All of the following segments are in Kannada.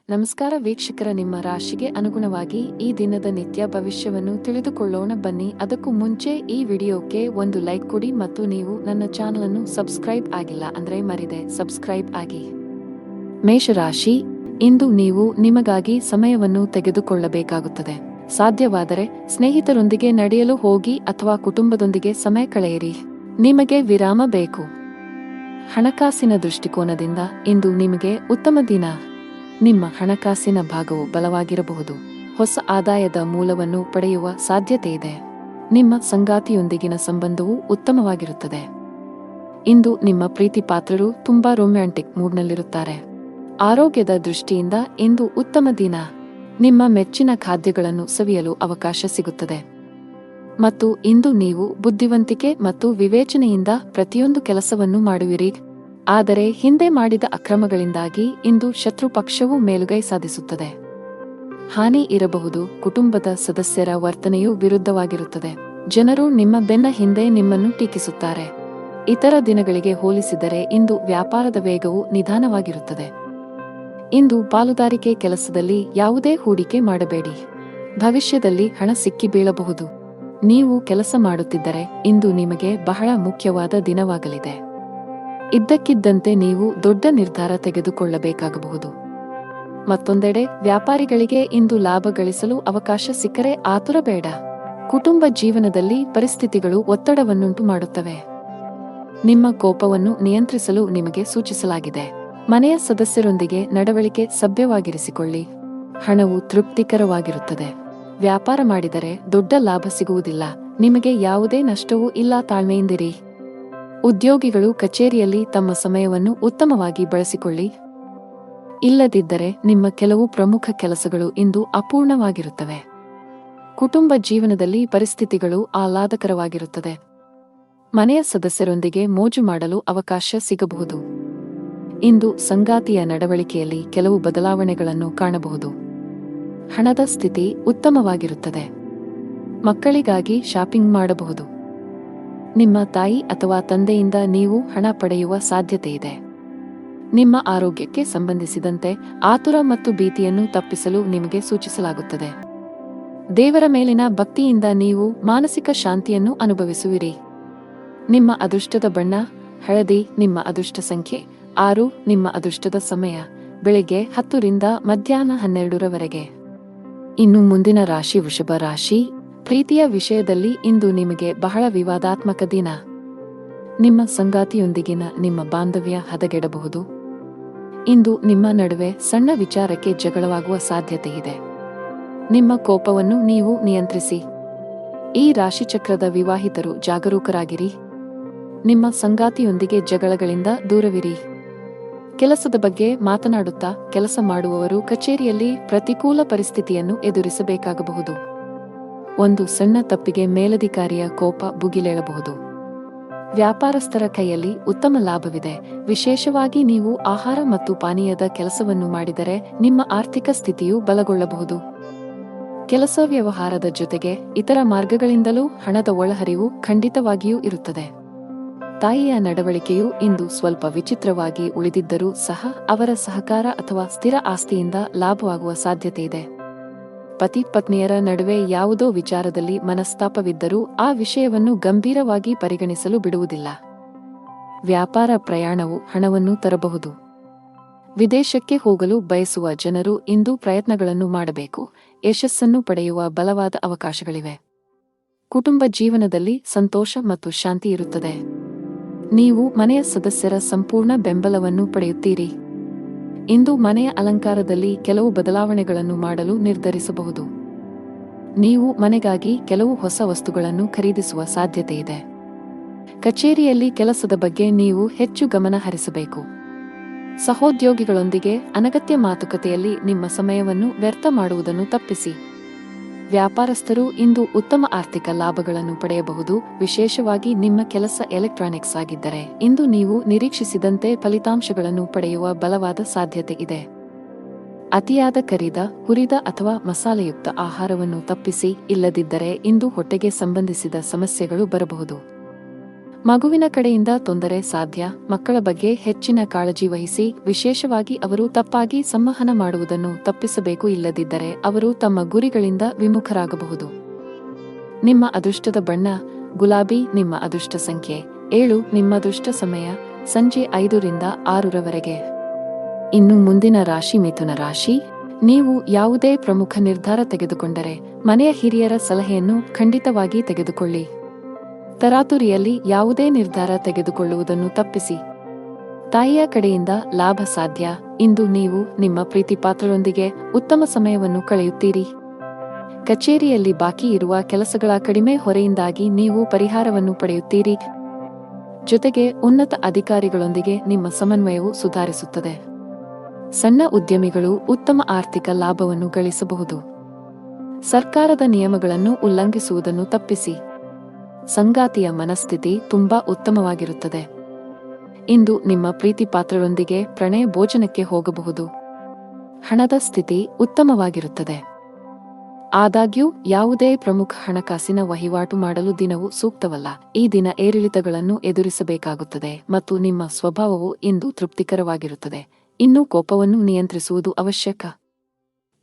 ನಮಸ್ಕಾರ ವೀಕ್ಷಕರ, ನಿಮ್ಮ ರಾಶಿಗೆ ಅನುಗುಣವಾಗಿ ಈ ದಿನದ ನಿತ್ಯ ಭವಿಷ್ಯವನ್ನು ತಿಳಿದುಕೊಳ್ಳೋಣ ಬನ್ನಿ. ಅದಕ್ಕೂ ಮುಂಚೆ ಈ ವಿಡಿಯೋಕ್ಕೆ ಒಂದು ಲೈಕ್ ಕೊಡಿ ಮತ್ತು ನೀವು ನನ್ನ ಚಾನಲ್ ಅನ್ನು ಸಬ್ಸ್ಕ್ರೈಬ್ ಆಗಿಲ್ಲ ಅಂದ್ರೆ ಮರಿದೆ ಸಬ್ಸ್ಕ್ರೈಬ್ ಆಗಿ. ಮೇಷರಾಶಿ, ಇಂದು ನೀವು ನಿಮಗಾಗಿ ಸಮಯವನ್ನು ತೆಗೆದುಕೊಳ್ಳಬೇಕಾಗುತ್ತದೆ. ಸಾಧ್ಯವಾದರೆ ಸ್ನೇಹಿತರೊಂದಿಗೆ ನಡೆಯಲು ಹೋಗಿ ಅಥವಾ ಕುಟುಂಬದೊಂದಿಗೆ ಸಮಯ ಕಳೆಯಿರಿ. ನಿಮಗೆ ವಿರಾಮ ಬೇಕು. ಹಣಕಾಸಿನ ದೃಷ್ಟಿಕೋನದಿಂದ ಇಂದು ನಿಮಗೆ ಉತ್ತಮ ದಿನ. ನಿಮ್ಮ ಹಣಕಾಸಿನ ಭಾಗವು ಬಲವಾಗಿರಬಹುದು. ಹೊಸ ಆದಾಯದ ಮೂಲವನ್ನು ಪಡೆಯುವ ಸಾಧ್ಯತೆ ಇದೆ. ನಿಮ್ಮ ಸಂಗಾತಿಯೊಂದಿಗಿನ ಸಂಬಂಧವು ಉತ್ತಮವಾಗಿರುತ್ತದೆ. ಇಂದು ನಿಮ್ಮ ಪ್ರೀತಿ ಪಾತ್ರರು ತುಂಬಾ ರೊಮ್ಯಾಂಟಿಕ್ ಮೂಡ್ನಲ್ಲಿರುತ್ತಾರೆ. ಆರೋಗ್ಯದ ದೃಷ್ಟಿಯಿಂದ ಇಂದು ಉತ್ತಮ ದಿನ. ನಿಮ್ಮ ಮೆಚ್ಚಿನ ಖಾದ್ಯಗಳನ್ನು ಸವಿಯಲು ಅವಕಾಶ ಸಿಗುತ್ತದೆ. ಮತ್ತು ಇಂದು ನೀವು ಬುದ್ಧಿವಂತಿಕೆ ಮತ್ತು ವಿವೇಚನೆಯಿಂದ ಪ್ರತಿಯೊಂದು ಕೆಲಸವನ್ನು ಮಾಡುವಿರಿ. ಆದರೆ ಹಿಂದೆ ಮಾಡಿದ ಅಕ್ರಮಗಳಿಂದಾಗಿ ಇಂದು ಶತ್ರು ಪಕ್ಷವು ಮೇಲುಗೈ ಸಾಧಿಸುತ್ತದೆ. ಹಾನಿ ಇರಬಹುದು. ಕುಟುಂಬದ ಸದಸ್ಯರ ವರ್ತನೆಯು ವಿರುದ್ಧವಾಗಿರುತ್ತದೆ. ಜನರು ನಿಮ್ಮ ಬೆನ್ನ ಹಿಂದೆ ನಿಮ್ಮನ್ನು ಟೀಕಿಸುತ್ತಾರೆ. ಇತರ ದಿನಗಳಿಗೆ ಹೋಲಿಸಿದರೆ ಇಂದು ವ್ಯಾಪಾರದ ವೇಗವು ನಿಧಾನವಾಗಿರುತ್ತದೆ. ಇಂದು ಪಾಲುದಾರಿಕೆ ಕೆಲಸದಲ್ಲಿ ಯಾವುದೇ ಹೂಡಿಕೆ ಮಾಡಬೇಡಿ. ಭವಿಷ್ಯದಲ್ಲಿ ಹಣ ಸಿಕ್ಕಿ ಬೀಳಬಹುದು. ನೀವು ಕೆಲಸ ಮಾಡುತ್ತಿದ್ದರೆ ಇಂದು ನಿಮಗೆ ಬಹಳ ಮುಖ್ಯವಾದ ದಿನವಾಗಲಿದೆ. ಇದ್ದಕ್ಕಿದ್ದಂತೆ ನೀವು ದೊಡ್ಡ ನಿರ್ಧಾರ ತೆಗೆದುಕೊಳ್ಳಬೇಕಾಗಬಹುದು. ಮತ್ತೊಂದೆಡೆ ವ್ಯಾಪಾರಿಗಳಿಗೆ ಇಂದು ಲಾಭ ಗಳಿಸಲು ಅವಕಾಶ ಸಿಕ್ಕರೆ ಆತುರ ಬೇಡ. ಕುಟುಂಬ ಜೀವನದಲ್ಲಿ ಪರಿಸ್ಥಿತಿಗಳು ಒತ್ತಡವನ್ನುಂಟು ಮಾಡುತ್ತವೆ. ನಿಮ್ಮ ಕೋಪವನ್ನು ನಿಯಂತ್ರಿಸಲು ನಿಮಗೆ ಸೂಚಿಸಲಾಗಿದೆ. ಮನೆಯ ಸದಸ್ಯರೊಂದಿಗೆ ನಡವಳಿಕೆ ಸಭ್ಯವಾಗಿರಿಸಿಕೊಳ್ಳಿ. ಹಣವು ತೃಪ್ತಿಕರವಾಗಿರುತ್ತದೆ. ವ್ಯಾಪಾರ ಮಾಡಿದರೆ ದೊಡ್ಡ ಲಾಭ ಸಿಗುವುದಿಲ್ಲ. ನಿಮಗೆ ಯಾವುದೇ ನಷ್ಟವೂ ಇಲ್ಲ. ತಾಳ್ಮೆಯಿಂದಿರಿ. ಉದ್ಯೋಗಿಗಳು ಕಚೇರಿಯಲ್ಲಿ ತಮ್ಮ ಸಮಯವನ್ನು ಉತ್ತಮವಾಗಿ ಬಳಸಿಕೊಳ್ಳಿ. ಇಲ್ಲದಿದ್ದರೆ ನಿಮ್ಮ ಕೆಲವು ಪ್ರಮುಖ ಕೆಲಸಗಳು ಇಂದು ಅಪೂರ್ಣವಾಗಿರುತ್ತವೆ. ಕುಟುಂಬ ಜೀವನದಲ್ಲಿ ಪರಿಸ್ಥಿತಿಗಳು ಆಹ್ಲಾದಕರವಾಗಿರುತ್ತದೆ. ಮನೆಯ ಸದಸ್ಯರೊಂದಿಗೆ ಮೋಜು ಮಾಡಲು ಅವಕಾಶ ಸಿಗಬಹುದು. ಇಂದು ಸಂಗಾತಿಯ ನಡವಳಿಕೆಯಲ್ಲಿ ಕೆಲವು ಬದಲಾವಣೆಗಳನ್ನು ಕಾಣಬಹುದು. ಹಣದ ಸ್ಥಿತಿ ಉತ್ತಮವಾಗಿರುತ್ತದೆ. ಮಕ್ಕಳಿಗಾಗಿ ಶಾಪಿಂಗ್ ಮಾಡಬಹುದು. ನಿಮ್ಮ ತಾಯಿ ಅಥವಾ ತಂದೆಯಿಂದ ನೀವು ಹಣ ಪಡೆಯುವ ಸಾಧ್ಯತೆ ಇದೆ. ನಿಮ್ಮ ಆರೋಗ್ಯಕ್ಕೆ ಸಂಬಂಧಿಸಿದಂತೆ ಆತುರ ಮತ್ತು ಭೀತಿಯನ್ನು ತಪ್ಪಿಸಲು ನಿಮಗೆ ಸೂಚಿಸಲಾಗುತ್ತದೆ. ದೇವರ ಮೇಲಿನ ಭಕ್ತಿಯಿಂದ ನೀವು ಮಾನಸಿಕ ಶಾಂತಿಯನ್ನು ಅನುಭವಿಸುವಿರಿ. ನಿಮ್ಮ ಅದೃಷ್ಟದ ಬಣ್ಣ ಹಳದಿ. ನಿಮ್ಮ ಅದೃಷ್ಟ ಸಂಖ್ಯೆ 6. ನಿಮ್ಮ ಅದೃಷ್ಟದ ಸಮಯ ಬೆಳಿಗ್ಗೆ 10 ರಿಂದ ಮಧ್ಯಾಹ್ನ 12ರವರೆಗೆ. ಇನ್ನು ಮುಂದಿನ ರಾಶಿ ವೃಷಭ ರಾಶಿ. ಪ್ರೀತಿಯ ವಿಷಯದಲ್ಲಿ ಇಂದು ನಿಮಗೆ ಬಹಳ ವಿವಾದಾತ್ಮಕ ದಿನ. ನಿಮ್ಮ ಸಂಗಾತಿಯೊಂದಿಗಿನ ನಿಮ್ಮ ಬಾಂಧವ್ಯ ಹದಗೆಡಬಹುದು. ಇಂದು ನಿಮ್ಮ ನಡುವೆ ಸಣ್ಣ ವಿಚಾರಕ್ಕೆ ಜಗಳವಾಗುವ ಸಾಧ್ಯತೆ ಇದೆ. ನಿಮ್ಮ ಕೋಪವನ್ನು ನೀವು ನಿಯಂತ್ರಿಸಿ. ಈ ರಾಶಿಚಕ್ರದ ವಿವಾಹಿತರು ಜಾಗರೂಕರಾಗಿರಿ. ನಿಮ್ಮ ಸಂಗಾತಿಯೊಂದಿಗೆ ಜಗಳಗಳಿಂದ ದೂರವಿರಿ. ಕೆಲಸದ ಬಗ್ಗೆ ಮಾತನಾಡುತ್ತಾ ಕೆಲಸ ಮಾಡುವವರು ಕಚೇರಿಯಲ್ಲಿ ಪ್ರತಿಕೂಲ ಪರಿಸ್ಥಿತಿಯನ್ನು ಎದುರಿಸಬೇಕಾಗಬಹುದು. ಒಂದು ಸಣ್ಣ ತಪ್ಪಿಗೆ ಮೇಲಧಿಕಾರಿಯ ಕೋಪ ಭುಗಿಲೇಳಬಹುದು. ವ್ಯಾಪಾರಸ್ಥರ ಕೈಯಲ್ಲಿ ಉತ್ತಮ ಲಾಭವಿದೆ. ವಿಶೇಷವಾಗಿ ನೀವು ಆಹಾರ ಮತ್ತು ಪಾನೀಯದ ಕೆಲಸವನ್ನು ಮಾಡಿದರೆ ನಿಮ್ಮ ಆರ್ಥಿಕ ಸ್ಥಿತಿಯು ಬಲಗೊಳ್ಳಬಹುದು. ಕೆಲಸ ವ್ಯವಹಾರದ ಜೊತೆಗೆ ಇತರ ಮಾರ್ಗಗಳಿಂದಲೂ ಹಣದ ಒಳಹರಿವು ಖಂಡಿತವಾಗಿಯೂ ಇರುತ್ತದೆ. ತಾಯಿಯ ನಡವಳಿಕೆಯು ಇಂದು ಸ್ವಲ್ಪ ವಿಚಿತ್ರವಾಗಿ ಉಳಿದಿದ್ದರೂ ಸಹ ಅವರ ಸಹಕಾರ ಅಥವಾ ಸ್ಥಿರ ಆಸ್ತಿಯಿಂದ ಲಾಭವಾಗುವ ಸಾಧ್ಯತೆ ಇದೆ. ಪತಿ ಪತ್ನಿಯರ ನಡುವೆ ಯಾವುದೋ ವಿಚಾರದಲ್ಲಿ ಮನಸ್ತಾಪವಿದ್ದರೂ ಆ ವಿಷಯವನ್ನು ಗಂಭೀರವಾಗಿ ಪರಿಗಣಿಸಲು ಬಿಡುವುದಿಲ್ಲ. ವ್ಯಾಪಾರ ಪ್ರಯಾಣವು ಹಣವನ್ನು ತರಬಹುದು. ವಿದೇಶಕ್ಕೆ ಹೋಗಲು ಬಯಸುವ ಜನರು ಇಂದು ಪ್ರಯತ್ನಗಳನ್ನು ಮಾಡಬೇಕು. ಯಶಸ್ಸನ್ನು ಪಡೆಯುವ ಬಲವಾದ ಅವಕಾಶಗಳಿವೆ. ಕುಟುಂಬ ಜೀವನದಲ್ಲಿ ಸಂತೋಷ ಮತ್ತು ಶಾಂತಿ ಇರುತ್ತದೆ. ನೀವು ಮನೆಯ ಸದಸ್ಯರ ಸಂಪೂರ್ಣ ಬೆಂಬಲವನ್ನು ಪಡೆಯುತ್ತೀರಿ. ಇಂದು ಮನೆಯ ಅಲಂಕಾರದಲ್ಲಿ ಕೆಲವು ಬದಲಾವಣೆಗಳನ್ನು ಮಾಡಲು ನಿರ್ಧರಿಸಬಹುದು. ನೀವು ಮನೆಗಾಗಿ ಕೆಲವು ಹೊಸ ವಸ್ತುಗಳನ್ನು ಖರೀದಿಸುವ ಸಾಧ್ಯತೆ ಇದೆ. ಕಚೇರಿಯಲ್ಲಿ ಕೆಲಸದ ಬಗ್ಗೆ ನೀವು ಹೆಚ್ಚು ಗಮನ ಹರಿಸಬೇಕು. ಸಹೋದ್ಯೋಗಿಗಳೊಂದಿಗೆ ಅನಗತ್ಯ ಮಾತುಕತೆಯಲ್ಲಿ ನಿಮ್ಮ ಸಮಯವನ್ನು ವ್ಯರ್ಥ ಮಾಡುವುದನ್ನು ತಪ್ಪಿಸಿ. ವ್ಯಾಪಾರಸ್ಥರು ಇಂದು ಉತ್ತಮ ಆರ್ಥಿಕ ಲಾಭಗಳನ್ನು ಪಡೆಯಬಹುದು. ವಿಶೇಷವಾಗಿ ನಿಮ್ಮ ಕೆಲಸ ಎಲೆಕ್ಟ್ರಾನಿಕ್ಸ್ ಆಗಿದ್ದರೆ ಇಂದು ನೀವು ನಿರೀಕ್ಷಿಸಿದಂತೆ ಫಲಿತಾಂಶಗಳನ್ನು ಪಡೆಯುವ ಬಲವಾದ ಸಾಧ್ಯತೆ ಇದೆ. ಅತಿಯಾದ ಕರಿದ, ಹುರಿದ ಅಥವಾ ಮಸಾಲೆಯುಕ್ತ ಆಹಾರವನ್ನು ತಪ್ಪಿಸಿ. ಇಲ್ಲದಿದ್ದರೆ ಇಂದು ಹೊಟ್ಟೆಗೆ ಸಂಬಂಧಿಸಿದ ಸಮಸ್ಯೆಗಳು ಬರಬಹುದು. ಮಗುವಿನ ಕಡೆಯಿಂದ ತೊಂದರೆ ಸಾಧ್ಯ. ಮಕ್ಕಳ ಬಗ್ಗೆ ಹೆಚ್ಚಿನ ಕಾಳಜಿ ವಹಿಸಿ, ವಿಶೇಷವಾಗಿ ಅವರು ತಪ್ಪಾಗಿ ಸಂವಹನ ಮಾಡುವುದನ್ನು ತಪ್ಪಿಸಬೇಕು. ಇಲ್ಲದಿದ್ದರೆ ಅವರು ತಮ್ಮ ಗುರಿಗಳಿಂದ ವಿಮುಖರಾಗಬಹುದು. ನಿಮ್ಮ ಅದೃಷ್ಟದ ಬಣ್ಣ ಗುಲಾಬಿ. ನಿಮ್ಮ ಅದೃಷ್ಟ ಸಂಖ್ಯೆ 7. ನಿಮ್ಮ ಅದೃಷ್ಟ ಸಮಯ ಸಂಜೆ 5 ರಿಂದ 6 ರವರೆಗೆ. ಇನ್ನು ಮುಂದಿನ ರಾಶಿ ಮಿಥುನ ರಾಶಿ. ನೀವು ಯಾವುದೇ ಪ್ರಮುಖ ನಿರ್ಧಾರ ತೆಗೆದುಕೊಂಡರೆ ಮನೆಯ ಹಿರಿಯರ ಸಲಹೆಯನ್ನು ಖಂಡಿತವಾಗಿ ತೆಗೆದುಕೊಳ್ಳಿ. ತರಾತುರಿಯಲ್ಲಿ ಯಾವುದೇ ನಿರ್ಧಾರ ತೆಗೆದುಕೊಳ್ಳುವುದನ್ನು ತಪ್ಪಿಸಿ. ತಾಯಿಯ ಕಡೆಯಿಂದ ಲಾಭ ಸಾಧ್ಯ. ಇಂದು ನೀವು ನಿಮ್ಮ ಪ್ರೀತಿಪಾತ್ರರೊಂದಿಗೆ ಉತ್ತಮ ಸಮಯವನ್ನು ಕಳೆಯುತ್ತೀರಿ. ಕಚೇರಿಯಲ್ಲಿ ಬಾಕಿ ಇರುವ ಕೆಲಸಗಳ ಕಡಿಮೆ ಹೊರೆಯಿಂದಾಗಿ ನೀವು ಪರಿಹಾರವನ್ನು ಪಡೆಯುತ್ತೀರಿ. ಜೊತೆಗೆ ಉನ್ನತ ಅಧಿಕಾರಿಗಳೊಂದಿಗೆ ನಿಮ್ಮ ಸಮನ್ವಯವು ಸುಧಾರಿಸುತ್ತದೆ. ಸಣ್ಣ ಉದ್ಯಮಿಗಳು ಉತ್ತಮ ಆರ್ಥಿಕ ಲಾಭವನ್ನು ಗಳಿಸಬಹುದು. ಸರ್ಕಾರದ ನಿಯಮಗಳನ್ನು ಉಲ್ಲಂಘಿಸುವುದನ್ನು ತಪ್ಪಿಸಿ. ಸಂಗಾತಿಯ ಮನಸ್ಥಿತಿ ತುಂಬಾ ಉತ್ತಮವಾಗಿರುತ್ತದೆ. ಇಂದು ನಿಮ್ಮ ಪ್ರೀತಿಪಾತ್ರರೊಂದಿಗೆ ಪ್ರಣಯ ಭೋಜನಕ್ಕೆ ಹೋಗಬಹುದು. ಹಣದ ಸ್ಥಿತಿ ಉತ್ತಮವಾಗಿರುತ್ತದೆ. ಆದಾಗ್ಯೂ ಯಾವುದೇ ಪ್ರಮುಖ ಹಣಕಾಸಿನ ವಹಿವಾಟು ಮಾಡಲು ದಿನವು ಸೂಕ್ತವಲ್ಲ. ಈ ದಿನ ಏರಿಳಿತಗಳನ್ನು ಎದುರಿಸಬೇಕಾಗುತ್ತದೆ ಮತ್ತು ನಿಮ್ಮ ಸ್ವಭಾವವು ಇಂದು ತೃಪ್ತಿಕರವಾಗಿರುತ್ತದೆ. ಇನ್ನು ಕೋಪವನ್ನು ನಿಯಂತ್ರಿಸುವುದು ಅವಶ್ಯಕ.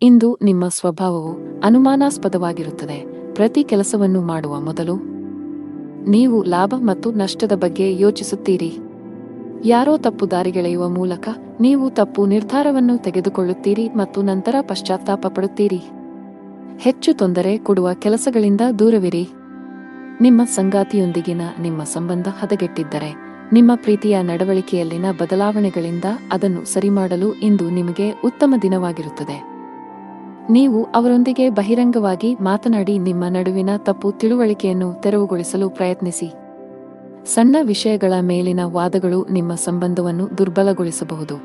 ಇಂದು ನಿಮ್ಮ ಸ್ವಭಾವವು ಅನುಮಾನಾಸ್ಪದವಾಗಿರುತ್ತದೆ. ಪ್ರತಿ ಕೆಲಸವನ್ನು ಮಾಡುವ ಮೊದಲು ನೀವು ಲಾಭ ಮತ್ತು ನಷ್ಟದ ಬಗ್ಗೆ ಯೋಚಿಸುತ್ತೀರಿ. ಯಾರೋ ತಪ್ಪು ದಾರಿಗೆಳೆಯುವ ಮೂಲಕ ನೀವು ತಪ್ಪು ನಿರ್ಧಾರವನ್ನು ತೆಗೆದುಕೊಳ್ಳುತ್ತೀರಿ ಮತ್ತು ನಂತರ ಪಶ್ಚಾತ್ತಾಪ ಪಡುತ್ತೀರಿ. ಹೆಚ್ಚು ತೊಂದರೆ ಕೊಡುವ ಕೆಲಸಗಳಿಂದ ದೂರವಿರಿ. ನಿಮ್ಮ ಸಂಗಾತಿಯೊಂದಿಗಿನ ನಿಮ್ಮ ಸಂಬಂಧ ಹದಗೆಟ್ಟಿದ್ದರೆ ನಿಮ್ಮ ಪ್ರೀತಿಯ ನಡವಳಿಕೆಯಲ್ಲಿನ ಬದಲಾವಣೆಗಳಿಂದ ಅದನ್ನು ಸರಿಮಾಡಲು ಇಂದು ನಿಮಗೆ ಉತ್ತಮ ದಿನವಾಗಿರುತ್ತದೆ. ನೀವು ಅವರೊಂದಿಗೆ ಬಹಿರಂಗವಾಗಿ ಮಾತನಾಡಿ ನಿಮ್ಮ ನಡುವಿನ ತಪ್ಪು ತಿಳುವಳಿಕೆಯನ್ನು ತೆರವುಗೊಳಿಸಲು ಪ್ರಯತ್ನಿಸಿ. ಸಣ್ಣ ವಿಷಯಗಳ ಮೇಲಿನ ವಾದಗಳು ನಿಮ್ಮ ಸಂಬಂಧವನ್ನು ದುರ್ಬಲಗೊಳಿಸಬಹುದು.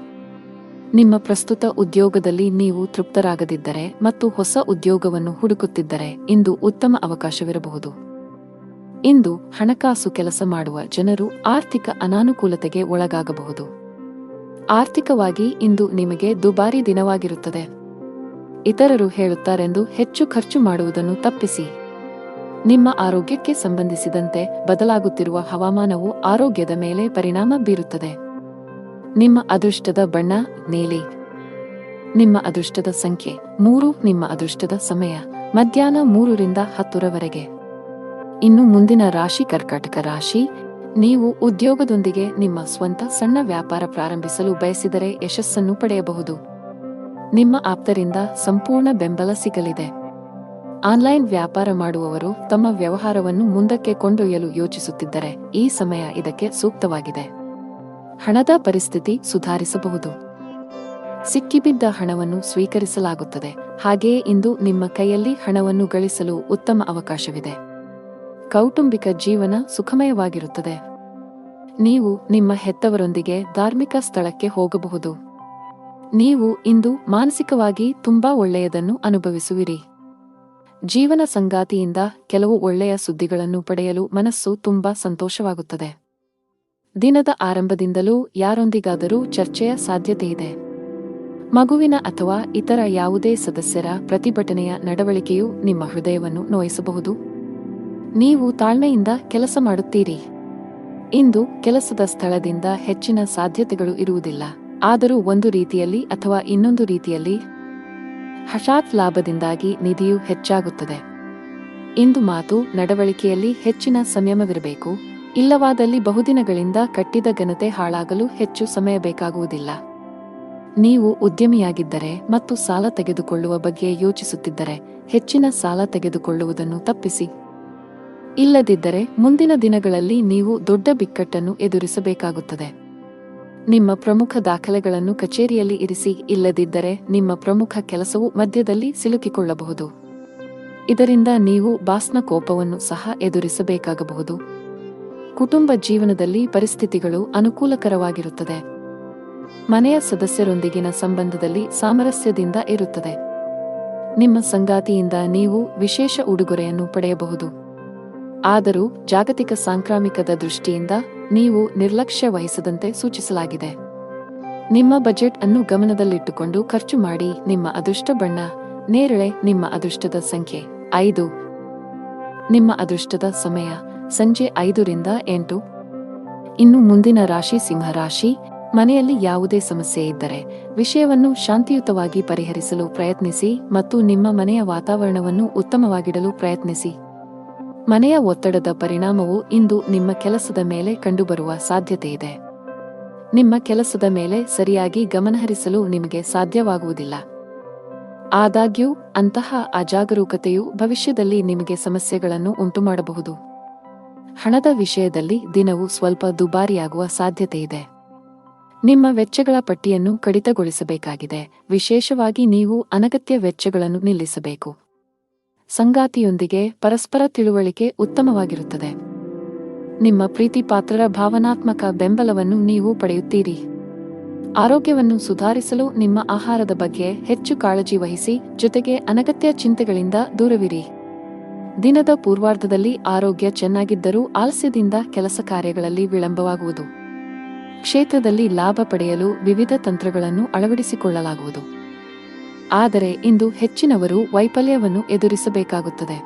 ನಿಮ್ಮ ಪ್ರಸ್ತುತ ಉದ್ಯೋಗದಲ್ಲಿ ನೀವು ತೃಪ್ತರಾಗದಿದ್ದರೆ ಮತ್ತು ಹೊಸ ಉದ್ಯೋಗವನ್ನು ಹುಡುಕುತ್ತಿದ್ದರೆ ಇಂದು ಉತ್ತಮ ಅವಕಾಶವಿರಬಹುದು. ಇಂದು ಹಣಕಾಸು ಕೆಲಸ ಮಾಡುವ ಜನರು ಆರ್ಥಿಕ ಅನಾನುಕೂಲತೆಗೆ ಒಳಗಾಗಬಹುದು. ಆರ್ಥಿಕವಾಗಿ ಇಂದು ನಿಮಗೆ ದುಬಾರಿ ದಿನವಾಗಿರುತ್ತದೆ. ಇತರರು ಹೇಳುತ್ತಾರೆಂದು ಹೆಚ್ಚು ಖರ್ಚು ಮಾಡುವುದನ್ನು ತಪ್ಪಿಸಿ. ನಿಮ್ಮ ಆರೋಗ್ಯಕ್ಕೆ ಸಂಬಂಧಿಸಿದಂತೆ ಬದಲಾಗುತ್ತಿರುವ ಹವಾಮಾನವು ಆರೋಗ್ಯದ ಮೇಲೆ ಪರಿಣಾಮ ಬೀರುತ್ತದೆ. ನಿಮ್ಮ ಅದೃಷ್ಟದ ಬಣ್ಣ ನೀಲಿ. ನಿಮ್ಮ ಅದೃಷ್ಟದ ಸಂಖ್ಯೆ 3. ನಿಮ್ಮ ಅದೃಷ್ಟದ ಸಮಯ ಮಧ್ಯಾಹ್ನ 3 ರಿಂದ 10 ರವರೆಗೆ. ಇನ್ನು ಮುಂದಿನ ರಾಶಿ ಕರ್ಕಾಟಕ ರಾಶಿ. ನೀವು ಉದ್ಯೋಗದೊಂದಿಗೆ ನಿಮ್ಮ ಸ್ವಂತ ಸಣ್ಣ ವ್ಯಾಪಾರ ಪ್ರಾರಂಭಿಸಲು ಬಯಸಿದರೆ ಯಶಸ್ಸನ್ನು ಪಡೆಯಬಹುದು. ನಿಮ್ಮ ಆಪ್ತರಿಂದ ಸಂಪೂರ್ಣ ಬೆಂಬಲ ಸಿಗಲಿದೆ. ಆನ್ಲೈನ್ ವ್ಯಾಪಾರ ಮಾಡುವವರು ತಮ್ಮ ವ್ಯವಹಾರವನ್ನು ಮುಂದಕ್ಕೆ ಕೊಂಡೊಯ್ಯಲು ಯೋಚಿಸುತ್ತಿದ್ದರೆ ಈ ಸಮಯ ಇದಕ್ಕೆ ಸೂಕ್ತವಾಗಿದೆ. ಹಣದ ಪರಿಸ್ಥಿತಿ ಸುಧಾರಿಸಬಹುದು. ಸಿಕ್ಕಿಬಿದ್ದ ಹಣವನ್ನು ಸ್ವೀಕರಿಸಲಾಗುತ್ತದೆ. ಹಾಗೆಯೇ ಇಂದು ನಿಮ್ಮ ಕೈಯಲ್ಲಿ ಹಣವನ್ನು ಗಳಿಸಲು ಉತ್ತಮ ಅವಕಾಶವಿದೆ. ಕೌಟುಂಬಿಕ ಜೀವನ ಸುಖಮಯವಾಗಿರುತ್ತದೆ. ನೀವು ನಿಮ್ಮ ಹೆತ್ತವರೊಂದಿಗೆ ಧಾರ್ಮಿಕ ಸ್ಥಳಕ್ಕೆ ಹೋಗಬಹುದು. ನೀವು ಇಂದು ಮಾನಸಿಕವಾಗಿ ತುಂಬಾ ಒಳ್ಳೆಯದನ್ನು ಅನುಭವಿಸುವಿರಿ. ಜೀವನ ಸಂಗಾತಿಯಿಂದ ಕೆಲವು ಒಳ್ಳೆಯ ಸುದ್ದಿಗಳನ್ನು ಪಡೆಯಲು ಮನಸ್ಸು ತುಂಬಾ ಸಂತೋಷವಾಗುತ್ತದೆ. ದಿನದ ಆರಂಭದಿಂದಲೂ ಯಾರೊಂದಿಗಾದರೂ ಚರ್ಚೆಯ ಸಾಧ್ಯತೆಯಿದೆ. ಮಗುವಿನ ಅಥವಾ ಇತರ ಯಾವುದೇ ಸದಸ್ಯರ ಪ್ರತಿಭಟನೆಯ ನಡವಳಿಕೆಯು ನಿಮ್ಮ ಹೃದಯವನ್ನು ನೋಯಿಸಬಹುದು. ನೀವು ತಾಳ್ಮೆಯಿಂದ ಕೆಲಸ ಮಾಡುತ್ತೀರಿ. ಇಂದು ಕೆಲಸದ ಸ್ಥಳದಿಂದ ಹೆಚ್ಚಿನ ಸಾಧ್ಯತೆಗಳು ಇರುವುದಿಲ್ಲ. ಆದರೂ ಒಂದು ರೀತಿಯಲ್ಲಿ ಅಥವಾ ಇನ್ನೊಂದು ರೀತಿಯಲ್ಲಿ ಹಠಾತ್ ಲಾಭದಿಂದಾಗಿ ನಿಧಿಯು ಹೆಚ್ಚಾಗುತ್ತದೆ. ಇಂದು ಮಾತು ನಡವಳಿಕೆಯಲ್ಲಿ ಹೆಚ್ಚಿನ ಸಂಯಮವಿರಬೇಕು. ಇಲ್ಲವಾದಲ್ಲಿ ಬಹುದಿನಗಳಿಂದ ಕಟ್ಟಿದ ಘನತೆ ಹಾಳಾಗಲು ಹೆಚ್ಚು ಸಮಯ ಬೇಕಾಗುವುದಿಲ್ಲ. ನೀವು ಉದ್ಯಮಿಯಾಗಿದ್ದರೆ ಮತ್ತು ಸಾಲ ತೆಗೆದುಕೊಳ್ಳುವ ಬಗ್ಗೆ ಯೋಚಿಸುತ್ತಿದ್ದರೆ ಹೆಚ್ಚಿನ ಸಾಲ ತೆಗೆದುಕೊಳ್ಳುವುದನ್ನು ತಪ್ಪಿಸಿ. ಇಲ್ಲದಿದ್ದರೆ ಮುಂದಿನ ದಿನಗಳಲ್ಲಿ ನೀವು ದೊಡ್ಡ ಬಿಕ್ಕಟ್ಟನ್ನು ಎದುರಿಸಬೇಕಾಗುತ್ತದೆ. ನಿಮ್ಮ ಪ್ರಮುಖ ದಾಖಲೆಗಳನ್ನು ಕಚೇರಿಯಲ್ಲಿ ಇರಿಸಿ. ಇಲ್ಲದಿದ್ದರೆ ನಿಮ್ಮ ಪ್ರಮುಖ ಕೆಲಸವು ಮಧ್ಯದಲ್ಲಿ ಸಿಲುಕಿಕೊಳ್ಳಬಹುದು. ಇದರಿಂದ ನೀವು ಬಾಸ್ನ ಕೋಪವನ್ನು ಸಹ ಎದುರಿಸಬೇಕಾಗಬಹುದು. ಕುಟುಂಬ ಜೀವನದಲ್ಲಿ ಪರಿಸ್ಥಿತಿಗಳು ಅನುಕೂಲಕರವಾಗಿರುತ್ತದೆ. ಮನೆಯ ಸದಸ್ಯರೊಂದಿಗಿನ ಸಂಬಂಧದಲ್ಲಿ ಸಾಮರಸ್ಯದಿಂದ ಇರುತ್ತದೆ. ನಿಮ್ಮ ಸಂಗಾತಿಯಿಂದ ನೀವು ವಿಶೇಷ ಉಡುಗೊರೆಯನ್ನು ಪಡೆಯಬಹುದು. ಆದರೂ ಜಾಗತಿಕ ಸಾಂಕ್ರಾಮಿಕದ ದೃಷ್ಟಿಯಿಂದ ನೀವು ನಿರ್ಲಕ್ಷ್ಯ ವಹಿಸದಂತೆ ಸೂಚಿಸಲಾಗಿದೆ. ನಿಮ್ಮ ಬಜೆಟ್ ಅನ್ನು ಗಮನದಲ್ಲಿಟ್ಟುಕೊಂಡು ಖರ್ಚು ಮಾಡಿ. ನಿಮ್ಮ ಅದೃಷ್ಟ ಬಣ್ಣ ನೇರಳೆ. ನಿಮ್ಮ ಅದೃಷ್ಟದ ಸಂಖ್ಯೆ 5. ನಿಮ್ಮ ಅದೃಷ್ಟದ ಸಮಯ ಸಂಜೆ 5 ರಿಂದ 8. ಇನ್ನು ಮುಂದಿನ ರಾಶಿ ಸಿಂಹ ರಾಶಿ. ಮನೆಯಲ್ಲಿ ಯಾವುದೇ ಸಮಸ್ಯೆ ಇದ್ದರೆ ವಿಷಯವನ್ನು ಶಾಂತಿಯುತವಾಗಿ ಪರಿಹರಿಸಲು ಪ್ರಯತ್ನಿಸಿ ಮತ್ತು ನಿಮ್ಮ ಮನೆಯ ವಾತಾವರಣವನ್ನು ಉತ್ತಮವಾಗಿಡಲು ಪ್ರಯತ್ನಿಸಿ. ಮನೆಯ ಒತ್ತಡದ ಪರಿಣಾಮವು ಇಂದು ನಿಮ್ಮ ಕೆಲಸದ ಮೇಲೆ ಕಂಡುಬರುವ ಸಾಧ್ಯತೆಯಿದೆ. ನಿಮ್ಮ ಕೆಲಸದ ಮೇಲೆ ಸರಿಯಾಗಿ ಗಮನಹರಿಸಲು ನಿಮಗೆ ಸಾಧ್ಯವಾಗುವುದಿಲ್ಲ. ಆದಾಗ್ಯೂ ಅಂತಹ ಅಜಾಗರೂಕತೆಯು ಭವಿಷ್ಯದಲ್ಲಿ ನಿಮಗೆ ಸಮಸ್ಯೆಗಳನ್ನು ಉಂಟುಮಾಡಬಹುದು. ಹಣದ ವಿಷಯದಲ್ಲಿ ದಿನವು ಸ್ವಲ್ಪ ದುಬಾರಿಯಾಗುವ ಸಾಧ್ಯತೆಯಿದೆ. ನಿಮ್ಮ ವೆಚ್ಚಗಳ ಪಟ್ಟಿಯನ್ನು ಕಡಿತಗೊಳಿಸಬೇಕಾಗಿದೆ. ವಿಶೇಷವಾಗಿ ನೀವು ಅನಗತ್ಯ ವೆಚ್ಚಗಳನ್ನು ನಿಲ್ಲಿಸಬೇಕು. ಸಂಗಾತಿಯೊಂದಿಗೆ ಪರಸ್ಪರ ತಿಳುವಳಿಕೆ ಉತ್ತಮವಾಗಿರುತ್ತದೆ. ನಿಮ್ಮ ಪ್ರೀತಿಪಾತ್ರರ ಭಾವನಾತ್ಮಕ ಬೆಂಬಲವನ್ನು ನೀವು ಪಡೆಯುತ್ತೀರಿ. ಆರೋಗ್ಯವನ್ನು ಸುಧಾರಿಸಲು ನಿಮ್ಮ ಆಹಾರದ ಬಗ್ಗೆ ಹೆಚ್ಚು ಕಾಳಜಿ ವಹಿಸಿ, ಜೊತೆಗೆ ಅನಗತ್ಯ ಚಿಂತೆಗಳಿಂದ ದೂರವಿರಿ. ದಿನದ ಪೂರ್ವಾರ್ಧದಲ್ಲಿ ಆರೋಗ್ಯ ಚೆನ್ನಾಗಿದ್ದರೂ ಆಲಸ್ಯದಿಂದ ಕೆಲಸ ಕಾರ್ಯಗಳಲ್ಲಿ ವಿಳಂಬವಾಗುವುದು. ಕ್ಷೇತ್ರದಲ್ಲಿ ಲಾಭ ಪಡೆಯಲು ವಿವಿಧ ತಂತ್ರಗಳನ್ನು ಅಳವಡಿಸಿಕೊಳ್ಳಲಾಗುವುದು. ಆದರೆ ಇಂದು ಹೆಚ್ಚಿನವರು ವೈಫಲ್ಯವನ್ನು ಎದುರಿಸಬೇಕಾಗುತ್ತದೆ.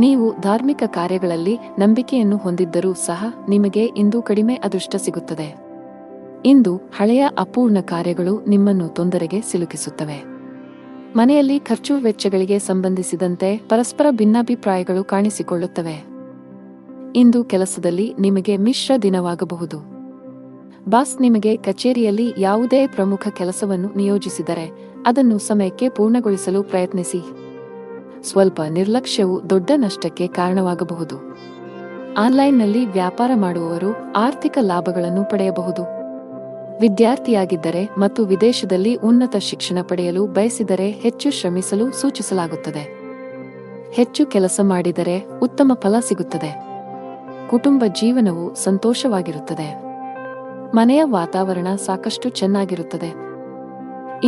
ನೀವು ಧಾರ್ಮಿಕ ಕಾರ್ಯಗಳಲ್ಲಿ ನಂಬಿಕೆಯನ್ನು ಹೊಂದಿದ್ದರೂ ಸಹ ನಿಮಗೆ ಇಂದು ಕಡಿಮೆ ಅದೃಷ್ಟ ಸಿಗುತ್ತದೆ. ಇಂದು ಹಳೆಯ ಅಪೂರ್ಣ ಕಾರ್ಯಗಳು ನಿಮ್ಮನ್ನು ತೊಂದರೆಗೆ ಸಿಲುಕಿಸುತ್ತವೆ. ಮನೆಯಲ್ಲಿ ಖರ್ಚು ವೆಚ್ಚಗಳಿಗೆ ಸಂಬಂಧಿಸಿದಂತೆ ಪರಸ್ಪರ ಭಿನ್ನಾಭಿಪ್ರಾಯಗಳು ಕಾಣಿಸಿಕೊಳ್ಳುತ್ತವೆ. ಇಂದು ಕೆಲಸದಲ್ಲಿ ನಿಮಗೆ ಮಿಶ್ರ ದಿನವಾಗಬಹುದು. ಬಾಸ್ ನಿಮಗೆ ಕಚೇರಿಯಲ್ಲಿ ಯಾವುದೇ ಪ್ರಮುಖ ಕೆಲಸವನ್ನು ನಿಯೋಜಿಸಿದರೆ ಅದನ್ನು ಸಮಯಕ್ಕೆ ಪೂರ್ಣಗೊಳಿಸಲು ಪ್ರಯತ್ನಿಸಿ. ಸ್ವಲ್ಪ ನಿರ್ಲಕ್ಷ್ಯವು ದೊಡ್ಡ ನಷ್ಟಕ್ಕೆ ಕಾರಣವಾಗಬಹುದು. ಆನ್ಲೈನ್ನಲ್ಲಿ ವ್ಯಾಪಾರ ಮಾಡುವವರು ಆರ್ಥಿಕ ಲಾಭಗಳನ್ನು ಪಡೆಯಬಹುದು. ವಿದ್ಯಾರ್ಥಿಯಾಗಿದ್ದರೆ ಮತ್ತು ವಿದೇಶದಲ್ಲಿ ಉನ್ನತ ಶಿಕ್ಷಣ ಪಡೆಯಲು ಬಯಸಿದರೆ ಹೆಚ್ಚು ಶ್ರಮಿಸಲು ಸೂಚಿಸಲಾಗುತ್ತದೆ. ಹೆಚ್ಚು ಕೆಲಸ ಮಾಡಿದರೆ ಉತ್ತಮ ಫಲ ಸಿಗುತ್ತದೆ. ಕುಟುಂಬ ಜೀವನವು ಸಂತೋಷವಾಗಿರುತ್ತದೆ. ಮನೆಯ ವಾತಾವರಣ ಸಾಕಷ್ಟು ಚೆನ್ನಾಗಿರುತ್ತದೆ.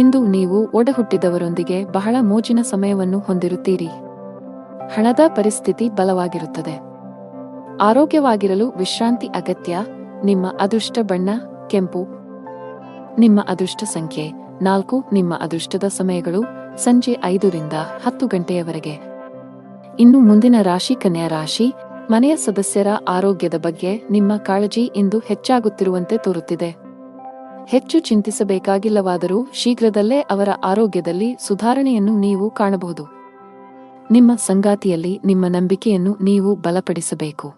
ಇಂದು ನೀವು ಒಡಹುಟ್ಟಿದವರೊಂದಿಗೆ ಬಹಳ ಮೋಜಿನ ಸಮಯವನ್ನು ಹೊಂದಿರುತ್ತೀರಿ. ಹಣದ ಪರಿಸ್ಥಿತಿ ಬಲವಾಗಿರುತ್ತದೆ. ಆರೋಗ್ಯವಾಗಿರಲು ವಿಶ್ರಾಂತಿ ಅಗತ್ಯ. ನಿಮ್ಮ ಅದೃಷ್ಟ ಬಣ್ಣ ಕೆಂಪು. ನಿಮ್ಮ ಅದೃಷ್ಟ ಸಂಖ್ಯೆ 4. ನಿಮ್ಮ ಅದೃಷ್ಟದ ಸಮಯಗಳು ಸಂಜೆ 5 ರಿಂದ 10 ಗಂಟೆಯವರೆಗೆ. ಇನ್ನು ಮುಂದಿನ ರಾಶಿ ಕನ್ಯಾ ರಾಶಿ. ಮನೆಯ ಸದಸ್ಯರ ಆರೋಗ್ಯದ ಬಗ್ಗೆ ನಿಮ್ಮ ಕಾಳಜಿ ಇಂದು ಹೆಚ್ಚಾಗುತ್ತಿರುವಂತೆ ತೋರುತ್ತಿದೆ. ಹೆಚ್ಚು ಚಿಂತಿಸಬೇಕಾಗಿಲ್ಲವಾದರೂ ಶೀಘ್ರದಲ್ಲೇ ಅವರ ಆರೋಗ್ಯದಲ್ಲಿ ಸುಧಾರಣೆಯನ್ನು ನೀವು ಕಾಣಬಹುದು. ನಿಮ್ಮ ಸಂಗಾತಿಯಲ್ಲಿ ನಿಮ್ಮ ನಂಬಿಕೆಯನ್ನು ನೀವು ಬಲಪಡಿಸಬೇಕು.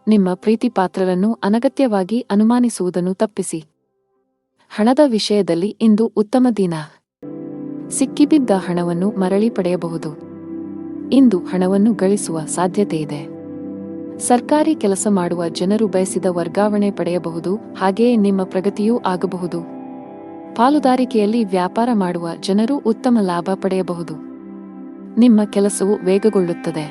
ನಿಮ್ಮ ಪ್ರೀತಿಪಾತ್ರರನ್ನು ಅನಗತ್ಯವಾಗಿ ಅನುಮಾನಿಸುವುದನ್ನು ತಪ್ಪಿಸಿ. ಹಣದ ವಿಷಯದಲ್ಲಿ ಇಂದು ಉತ್ತಮ ದಿನ. ಸಿಕ್ಕಿಬಿದ್ದ ಹಣವನ್ನು ಮರಳಿ ಪಡೆಯಬಹುದು. ಇಂದು ಹಣವನ್ನು ಗಳಿಸುವ ಸಾಧ್ಯತೆಯಿದೆ. ಸರ್ಕಾರಿ ಕೆಲಸ ಮಾಡುವ ಜನರು ಬಯಸಿದ ವರ್ಗಾವಣೆ ಪಡೆಯಬಹುದು. ಹಾಗೆಯೇ ನಿಮ್ಮ ಪ್ರಗತಿಯೂ ಆಗಬಹುದು. ಪಾಲುದಾರಿಕೆಯಲ್ಲಿ ವ್ಯಾಪಾರ ಮಾಡುವ ಜನರು ಉತ್ತಮ ಲಾಭ ಪಡೆಯಬಹುದು. ನಿಮ್ಮ ಕೆಲಸವು ವೇಗಗೊಳ್ಳುತ್ತದೆ.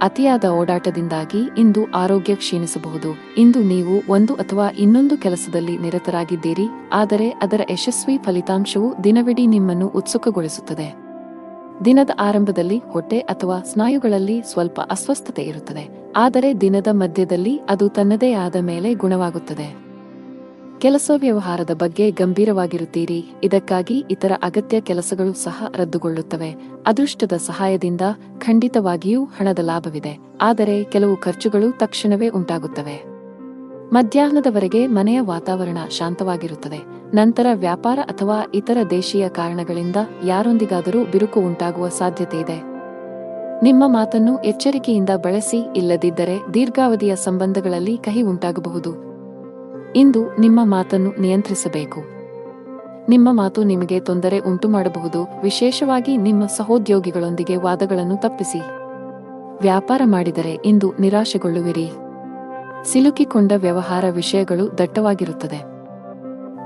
ಅತಿಯಾದ ಓಡಾಟದಿಂದಾಗಿ ಇಂದು ಆರೋಗ್ಯ ಕ್ಷೀಣಿಸಬಹುದು. ಇಂದು ನೀವು ಒಂದು ಅಥವಾ ಇನ್ನೊಂದು ಕೆಲಸದಲ್ಲಿ ನಿರತರಾಗಿದ್ದೀರಿ, ಆದರೆ ಅದರ ಯಶಸ್ವಿ ಫಲಿತಾಂಶವು ದಿನವಿಡೀ ನಿಮ್ಮನ್ನು ಉತ್ಸುಕಗೊಳಿಸುತ್ತದೆ. ದಿನದ ಆರಂಭದಲ್ಲಿ ಹೊಟ್ಟೆ ಅಥವಾ ಸ್ನಾಯುಗಳಲ್ಲಿ ಸ್ವಲ್ಪ ಅಸ್ವಸ್ಥತೆ ಇರುತ್ತದೆ, ಆದರೆ ದಿನದ ಮಧ್ಯದಲ್ಲಿ ಅದು ತನ್ನದೇ ಆದ ಮೇಲೆ ಗುಣವಾಗುತ್ತದೆ. ಕೆಲಸ ವ್ಯವಹಾರದ ಬಗ್ಗೆ ಗಂಭೀರವಾಗಿರುತ್ತೀರಿ. ಇದಕ್ಕಾಗಿ ಇತರ ಅಗತ್ಯ ಕೆಲಸಗಳು ಸಹ ರದ್ದುಗೊಳ್ಳುತ್ತವೆ. ಅದೃಷ್ಟದ ಸಹಾಯದಿಂದ ಖಂಡಿತವಾಗಿಯೂ ಹಣದ ಲಾಭವಿದೆ, ಆದರೆ ಕೆಲವು ಖರ್ಚುಗಳು ತಕ್ಷಣವೇ ಉಂಟಾಗುತ್ತವೆ. ಮಧ್ಯಾಹ್ನದವರೆಗೆ ಮನೆಯ ವಾತಾವರಣ ಶಾಂತವಾಗಿರುತ್ತದೆ. ನಂತರ ವ್ಯಾಪಾರ ಅಥವಾ ಇತರ ದೇಶೀಯ ಕಾರಣಗಳಿಂದ ಯಾರೊಂದಿಗಾದರೂ ಬಿರುಕು ಉಂಟಾಗುವ ಸಾಧ್ಯತೆಯಿದೆ. ನಿಮ್ಮ ಮಾತನ್ನು ಎಚ್ಚರಿಕೆಯಿಂದ ಬಳಸಿ, ಇಲ್ಲದಿದ್ದರೆ ದೀರ್ಘಾವಧಿಯ ಸಂಬಂಧಗಳಲ್ಲಿ ಕಹಿ ಉಂಟಾಗಬಹುದು. ಇಂದು ನಿಮ್ಮ ಮಾತನ್ನು ನಿಯಂತ್ರಿಸಬೇಕು. ನಿಮ್ಮ ಮಾತು ನಿಮಗೆ ತೊಂದರೆ ಉಂಟುಮಾಡಬಹುದು, ವಿಶೇಷವಾಗಿ ನಿಮ್ಮ ಸಹೋದ್ಯೋಗಿಗಳೊಂದಿಗೆ ವಾದಗಳನ್ನು ತಪ್ಪಿಸಿ. ವ್ಯಾಪಾರ ಮಾಡಿದರೆ ಇಂದು ನಿರಾಶೆಗೊಳ್ಳುವಿರಿ. ಸಿಲುಕಿಕೊಂಡ ವ್ಯವಹಾರ ವಿಷಯಗಳು ದಟ್ಟವಾಗಿರುತ್ತದೆ.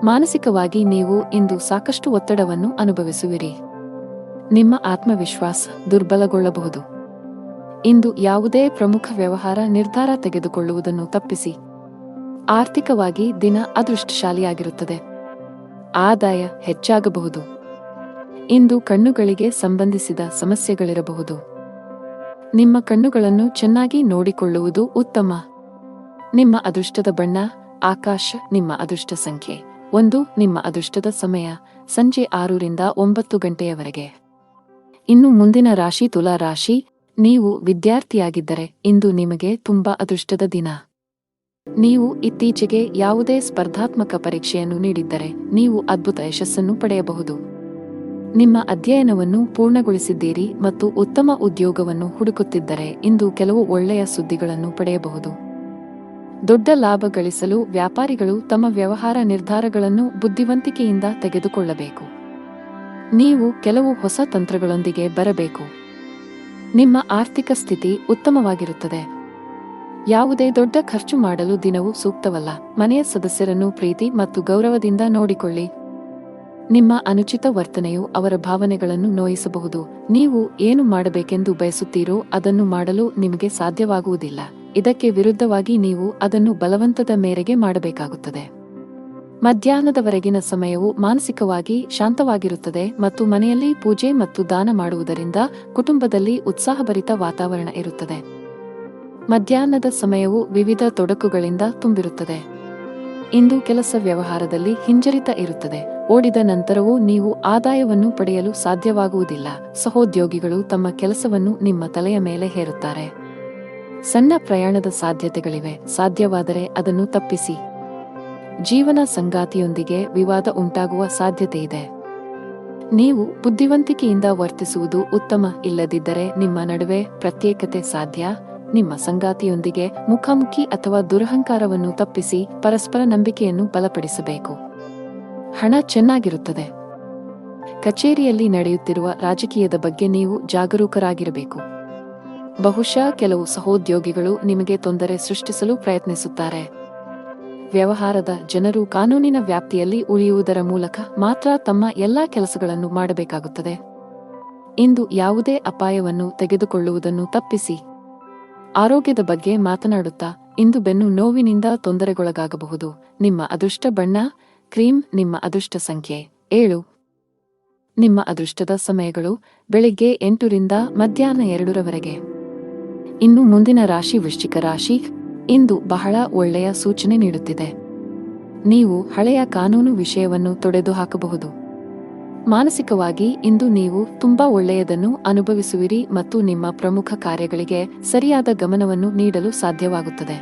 ಮಾನಸಿಕವಾಗಿ ನೀವು ಇಂದು ಸಾಕಷ್ಟು ಒತ್ತಡವನ್ನು ಅನುಭವಿಸುವಿರಿ. ನಿಮ್ಮ ಆತ್ಮವಿಶ್ವಾಸ ದುರ್ಬಲಗೊಳ್ಳಬಹುದು. ಇಂದು ಯಾವುದೇ ಪ್ರಮುಖ ವ್ಯವಹಾರ ನಿರ್ಧಾರ ತೆಗೆದುಕೊಳ್ಳುವುದನ್ನು ತಪ್ಪಿಸಿ. ಆರ್ಥಿಕವಾಗಿ ದಿನ ಅದೃಷ್ಟಶಾಲಿಯಾಗಿರುತ್ತದೆ. ಆದಾಯ ಹೆಚ್ಚಾಗಬಹುದು. ಇಂದು ಕಣ್ಣುಗಳಿಗೆ ಸಂಬಂಧಿಸಿದ ಸಮಸ್ಯೆಗಳಿರಬಹುದು. ನಿಮ್ಮ ಕಣ್ಣುಗಳನ್ನು ಚೆನ್ನಾಗಿ ನೋಡಿಕೊಳ್ಳುವುದು ಉತ್ತಮ. ನಿಮ್ಮ ಅದೃಷ್ಟದ ಬಣ್ಣ ಆಕಾಶ. ನಿಮ್ಮ ಅದೃಷ್ಟ ಸಂಖ್ಯೆ 1. ನಿಮ್ಮ ಅದೃಷ್ಟದ ಸಮಯ ಸಂಜೆ 6 ರಿಂದ 9 ಗಂಟೆಯವರೆಗೆ. ಇನ್ನು ಮುಂದಿನ ರಾಶಿ ತುಲಾ ರಾಶಿ. ನೀವು ವಿದ್ಯಾರ್ಥಿಯಾಗಿದ್ದರೆ ಇಂದು ನಿಮಗೆ ತುಂಬಾ ಅದೃಷ್ಟದ ದಿನ. ನೀವು ಇತ್ತೀಚೆಗೆ ಯಾವುದೇ ಸ್ಪರ್ಧಾತ್ಮಕ ಪರೀಕ್ಷೆಯನ್ನು ನೀಡಿದ್ದರೆ ನೀವು ಅದ್ಭುತ ಯಶಸ್ಸನ್ನು ಪಡೆಯಬಹುದು. ನಿಮ್ಮ ಅಧ್ಯಯನವನ್ನು ಪೂರ್ಣಗೊಳಿಸಿದ್ದೀರಿ ಮತ್ತು ಉತ್ತಮ ಉದ್ಯೋಗವನ್ನು ಹುಡುಕುತ್ತಿದ್ದರೆ ಇಂದು ಕೆಲವು ಒಳ್ಳೆಯ ಸುದ್ದಿಗಳನ್ನು ಪಡೆಯಬಹುದು. ದೊಡ್ಡ ಲಾಭ ಗಳಿಸಲು ವ್ಯಾಪಾರಿಗಳು ತಮ್ಮ ವ್ಯವಹಾರ ನಿರ್ಧಾರಗಳನ್ನು ಬುದ್ಧಿವಂತಿಕೆಯಿಂದ ತೆಗೆದುಕೊಳ್ಳಬೇಕು. ನೀವು ಕೆಲವು ಹೊಸ ತಂತ್ರಗಳೊಂದಿಗೆ ಬರಬೇಕು. ನಿಮ್ಮ ಆರ್ಥಿಕ ಸ್ಥಿತಿ ಉತ್ತಮವಾಗಿರುತ್ತದೆ. ಯಾವುದೇ ದೊಡ್ಡ ಖರ್ಚು ಮಾಡಲು ದಿನವೂ ಸೂಕ್ತವಲ್ಲ. ಮನೆಯ ಸದಸ್ಯರನ್ನು ಪ್ರೀತಿ ಮತ್ತು ಗೌರವದಿಂದ ನೋಡಿಕೊಳ್ಳಿ. ನಿಮ್ಮ ಅನುಚಿತ ವರ್ತನೆಯು ಅವರ ಭಾವನೆಗಳನ್ನು ನೋಯಿಸಬಹುದು. ನೀವು ಏನು ಮಾಡಬೇಕೆಂದು ಬಯಸುತ್ತೀರೋ ಅದನ್ನು ಮಾಡಲು ನಿಮಗೆ ಸಾಧ್ಯವಾಗುವುದಿಲ್ಲ. ಇದಕ್ಕೆ ವಿರುದ್ಧವಾಗಿ ನೀವು ಅದನ್ನು ಬಲವಂತದ ಮೇರೆಗೆ ಮಾಡಬೇಕಾಗುತ್ತದೆ. ಮಧ್ಯಾಹ್ನದವರೆಗಿನ ಸಮಯವು ಮಾನಸಿಕವಾಗಿ ಶಾಂತವಾಗಿರುತ್ತದೆ ಮತ್ತು ಮನೆಯಲ್ಲಿ ಪೂಜೆ ಮತ್ತು ದಾನ ಮಾಡುವುದರಿಂದ ಕುಟುಂಬದಲ್ಲಿ ಉತ್ಸಾಹಭರಿತ ವಾತಾವರಣ ಇರುತ್ತದೆ. ಮಧ್ಯಾಹ್ನದ ಸಮಯವು ವಿವಿಧ ತೊಡಕುಗಳಿಂದ ತುಂಬಿರುತ್ತದೆ. ಇಂದು ಕೆಲಸ ವ್ಯವಹಾರದಲ್ಲಿ ಹಿಂಜರಿತ ಇರುತ್ತದೆ. ಓಡಿದ ನಂತರವೂ ನೀವು ಆದಾಯವನ್ನು ಪಡೆಯಲು ಸಾಧ್ಯವಾಗುವುದಿಲ್ಲ. ಸಹೋದ್ಯೋಗಿಗಳು ತಮ್ಮ ಕೆಲಸವನ್ನು ನಿಮ್ಮ ತಲೆಯ ಮೇಲೆ ಹೇರುತ್ತಾರೆ. ಸಣ್ಣ ಪ್ರಯಾಣದ ಸಾಧ್ಯತೆಗಳಿವೆ. ಸಾಧ್ಯವಾದರೆ ಅದನ್ನು ತಪ್ಪಿಸಿ. ಜೀವನ ಸಂಗಾತಿಯೊಂದಿಗೆ ವಿವಾದ ಉಂಟಾಗುವ ಸಾಧ್ಯತೆಯಿದೆ. ನೀವು ಬುದ್ಧಿವಂತಿಕೆಯಿಂದ ವರ್ತಿಸುವುದು ಉತ್ತಮ. ಇಲ್ಲದಿದ್ದರೆ ನಿಮ್ಮ ನಡುವೆ ಪ್ರತ್ಯೇಕತೆ ಸಾಧ್ಯ. ನಿಮ್ಮ ಸಂಗಾತಿಯೊಂದಿಗೆ ಮುಖಾಮುಖಿ ಅಥವಾ ದುರಹಂಕಾರವನ್ನು ತಪ್ಪಿಸಿ ಪರಸ್ಪರ ನಂಬಿಕೆಯನ್ನು ಬಲಪಡಿಸಬೇಕು. ಹಣ ಚೆನ್ನಾಗಿರುತ್ತದೆ. ಕಚೇರಿಯಲ್ಲಿ ನಡೆಯುತ್ತಿರುವ ರಾಜಕೀಯದ ಬಗ್ಗೆ ನೀವು ಜಾಗರೂಕರಾಗಿರಬೇಕು. ಬಹುಶಃ ಕೆಲವು ಸಹೋದ್ಯೋಗಿಗಳು ನಿಮಗೆ ತೊಂದರೆ ಸೃಷ್ಟಿಸಲು ಪ್ರಯತ್ನಿಸುತ್ತಾರೆ. ವ್ಯವಹಾರದ ಜನರು ಕಾನೂನಿನ ವ್ಯಾಪ್ತಿಯಲ್ಲಿ ಉಳಿಯುವುದರ ಮೂಲಕ ಮಾತ್ರ ತಮ್ಮ ಎಲ್ಲಾ ಕೆಲಸಗಳನ್ನು ಮಾಡಬೇಕಾಗುತ್ತದೆ. ಇಂದು ಯಾವುದೇ ಅಪಾಯವನ್ನು ತೆಗೆದುಕೊಳ್ಳುವುದನ್ನು ತಪ್ಪಿಸಿ. ಆರೋಗ್ಯದ ಬಗ್ಗೆ ಮಾತನಾಡುತ್ತಾ, ಇಂದು ಬೆನ್ನು ನೋವಿನಿಂದ ತೊಂದರೆಗೊಳಗಾಗಬಹುದು. ನಿಮ್ಮ ಅದೃಷ್ಟ ಬಣ್ಣ ಕ್ರೀಮ್. ನಿಮ್ಮ ಅದೃಷ್ಟ ಸಂಖ್ಯೆ 7. ನಿಮ್ಮ ಅದೃಷ್ಟದ ಸಮಯಗಳು ಬೆಳಿಗ್ಗೆ 8 ರಿಂದ ಮಧ್ಯಾಹ್ನ 2 ರವರೆಗೆ. ಇನ್ನು ಮುಂದಿನ ರಾಶಿ ವೃಶ್ಚಿಕ ರಾಶಿ. ಇಂದು ಬಹಳ ಒಳ್ಳೆಯ ಸೂಚನೆ ನೀಡುತ್ತಿದೆ. ನೀವು ಹಳೆಯ ಕಾನೂನು ವಿಷಯವನ್ನು ತೊಡೆದುಹಾಕಬಹುದು. ಮಾನಸಿಕವಾಗಿ ಇಂದು ನೀವು ತುಂಬಾ ಒಳ್ಳೆಯದನ್ನು ಅನುಭವಿಸುವಿರಿ ಮತ್ತು ನಿಮ್ಮ ಪ್ರಮುಖ ಕಾರ್ಯಗಳಿಗೆ ಸರಿಯಾದ ಗಮನವನ್ನು ನೀಡಲು ಸಾಧ್ಯವಾಗುತ್ತದೆ.